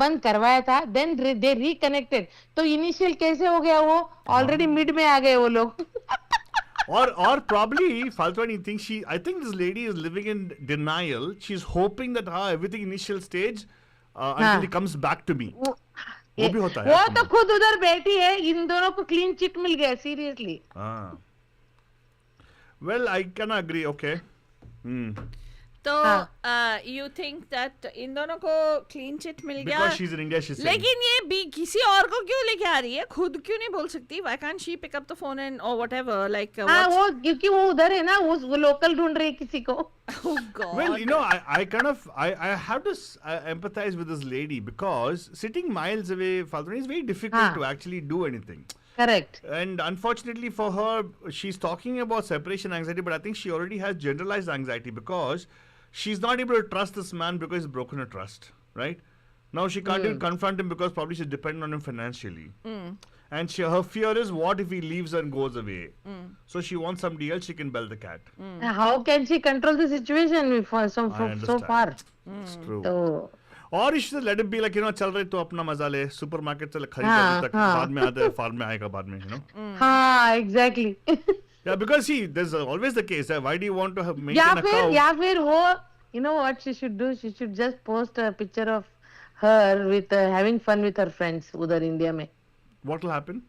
बंद करवाया था. Then they reconnected. तो initial कैसे हो गया वो? Already mid में आ गए वो लोग. or probably Faltwani thinks I think this lady is living in denial. She's hoping that everything initial stage until he comes back to me. वो भी होता है. वो तो खुद उधर बैठी है इन दोनों को क्लीन चिट मिल गया seriously. Well, I can agree. Okay. तो you think that इन दोनों को clean chit मिल गया Because she's in India, she's saying. लेकिन ये भी किसी और को क्यों लेके आ रही है खुद क्यों नहीं बोल सकती why can't she pick up the phone and or whatever like हाँ वो क्योंकि वो उधर है ना वो लोकल ढूंढ रही है किसी को. oh god Well, you know, I kind of I have to empathize with this lady because sitting miles away, Faltwani, is very difficult to actually do anything. Correct. And unfortunately for her, she's talking about separation anxiety, but I think she already has generalized anxiety because she's not able to trust this man because he's broken her trust, right? Now she can't even confront him because probably she's dependent on him financially. And her fear is what if he leaves her and goes away? So she wants somebody else she can bell the cat. How can she control the situation so understand. far? It's true. तो Or you should let it be like, you know, चल रहे तो अपना मजा ले, supermarket से खरीद अभी तक बाद में आते फार्म में आएगा बाद में, you know. हाँ exactly. Yeah, because see, there's always the case. Why do you want to maintain a cow? या फिर वो you know what she should do? She should just post a picture of her with having fun with her friends उधर India में. What will happen?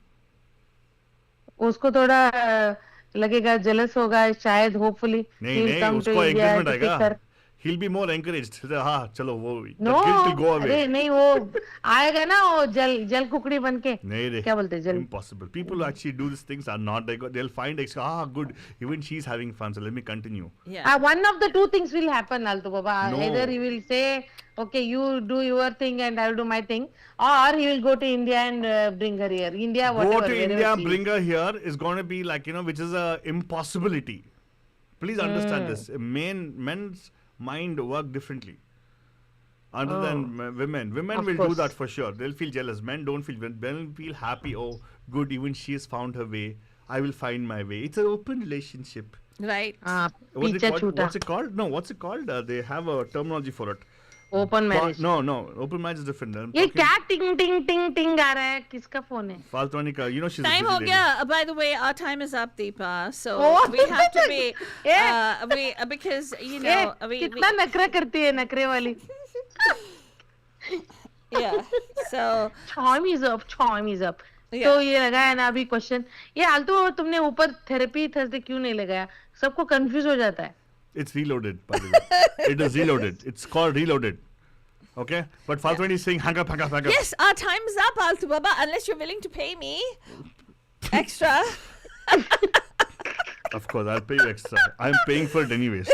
उसको थोड़ा लगेगा jealous होगा शायद hopefully नहीं उसको encouragement आएगा. He'll be more encouraged. हाँ चलो वो no the guilt will go away. अरे नहीं वो आएगा ना वो जल कुकड़ी बन के नहीं रे क्या बोलते हैं जल impossible. People who actually do these things are not. They'll find good. Even she's having fun. So let me continue. yeah one of the two things will happen Alto Baba. No. Either he will say okay you do your thing and I will do my thing or he will go to India and bring her here. India whatever. Go to wherever India, she bring is. her here is going to be like, you know, which is a impossibility. Please understand this. Men's mind work differently. Other than women. Women Of will do course. that for sure. They'll feel jealous. Men don't feel. Men feel happy. Oh, good. Even she has found her way. I will find my way. It's an open relationship. right पीछे छूटा What's it called? No, what's it called? They have a terminology for it. open marriage. No. Open marriage is different. I'm ये talking- क्या टिंग टिंग टिंग टिंग आ रहा है किसका फोन है Faltwani ka, you know she's a time busy ho lady. gaya by the way our time is up Deepa so Oh. we have to be Yeah. because you A, know we कितना नखरा करती है नखरे वाली yeah so time is up Yeah. तो ये लगाया ना अभी क्वेश्चन ये आलतू तुमने ऊपर थेरेपी थर्सडे क्यों नहीं लगाया सबको कंफ्यूज हो जाता है It's reloaded, by the way. It is reloaded. It's called reloaded. Okay? But Faltwani is saying, hang up. yes our time is up Altu Baba unless you're willing to pay me extra Of course, I'll pay you extra. I'm paying for it anyways.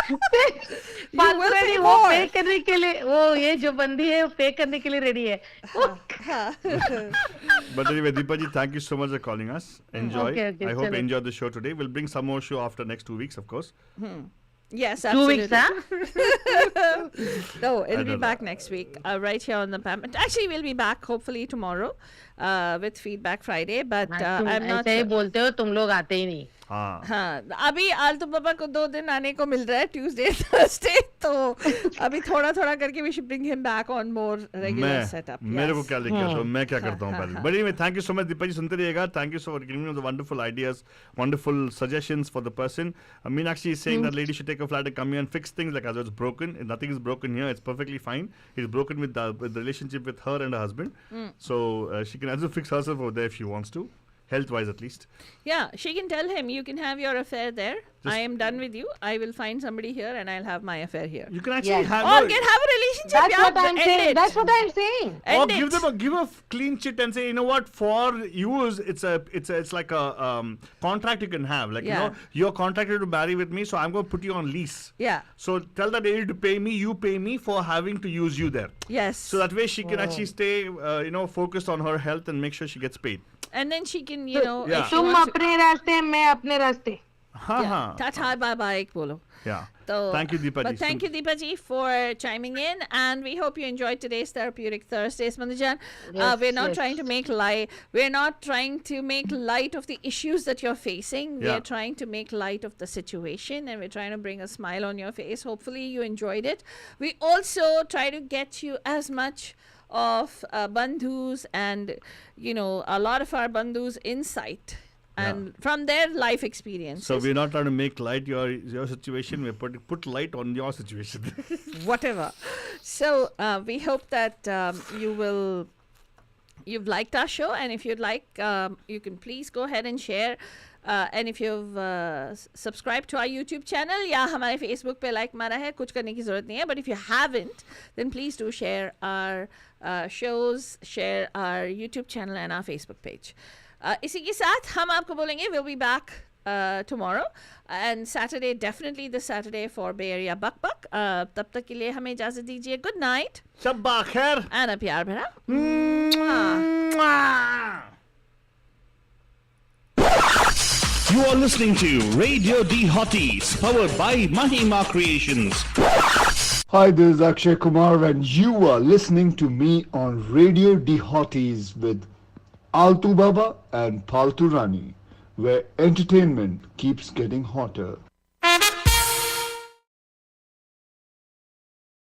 फालतू will ready pay वो more. पे करने के लिए वो ये जो बंदी है वो पे करने के लिए रेडी है But anyway, Deepa ji, thank you so much for calling us. Enjoy. Okay, okay, I hope you chalo. enjoyed the show today. We'll bring some more show after next 2 weeks, of course. Yes, 2 absolutely. weeks huh No, it'll be don't back next week, right here on the PAM. Actually, we'll be back hopefully tomorrow with Feedback Friday. But तुम I'm not. ऐसे ही बोलते हो तुम लोग आते ही नहीं हाँ. हाँ, अभी आलतू पापा को 2 दिन आने को मिल रहा है, Tuesday, Thursday. तो अभी थोड़ा थोड़ा करके we should bring him back on more regular setup. मेरे को Yes. क्या लेके आता हूँ, मैं क्या करता हूँ पहले. But anyway, thank you so much, Deepa ji. सुनते रहिएगा. Thank you so much for giving me the wonderful ideas, wonderful suggestions for the person. Meenakshi is saying that lady should take a flight and come here and fix things like as though it's broken. Nothing is broken here. It's perfectly fine. It's broken with the relationship with her and her husband. So she can also fix herself over there if she wants to. Health-wise, at least. Yeah, she can tell him, you can have your affair there. I am done with you. I will find somebody here and I'll have my affair here. You can actually Yes. have Or a, have a relationship. That's yeah, what I'm end saying. it. That's what I'm saying. or End give it. them a clean chit and say, you know what, for use it's like a contract you can have. Like Yeah. you know, you're contracted to marry with me, so I'm going to put you on lease. Yeah. So tell that lady to pay me, you pay me for having to use you there. Yes. So that way she can actually stay, focused on her health and make sure she gets paid. And then she can, you know, Yeah. if she तुम wants to, अपने रास्ते मैं अपने रास्ते Ha ha. ta-ta, bye-bye, bolo. Yeah. So, Thank you, Deepa ji. But thank you, Deepa ji, for chiming in, and we hope you enjoyed today's Therapeutic Thursdays, Mandajan. Yes, We're not yes. trying to make light. We're not trying to make light of the issues that you're facing. Yeah. We're trying to make light of the situation, and we're trying to bring a smile on your face. Hopefully, you enjoyed it. We also try to get you as much of bandhus and a lot of our bandhus insight and from their life experiences. So we're not trying to make light your situation. We're put light on your situation. Whatever. So we hope that you've liked our show, and if you'd like, you can please go ahead and share. And if you've subscribed to our YouTube channel या हमारे Facebook पे like मारा है, कुछ करने की ज़रूरत नहीं है. But if you haven't, then please do share our shows, share our YouTube channel and our Facebook page. इसी के साथ हम आपको बोलेंगे we'll be back tomorrow and Saturday, definitely this Saturday for Bay Area Buck Buck. तब तक के लिए हमें इजाज़त दीजिए. Good night. Shabba khair. And प्यार भरा. You are listening to Radio D Hotties, powered by Mahima Creations. Hi, this is Akshay Kumar, and you are listening to me on Radio D Hotties with Altu Baba and Paltu Rani, where entertainment keeps getting hotter.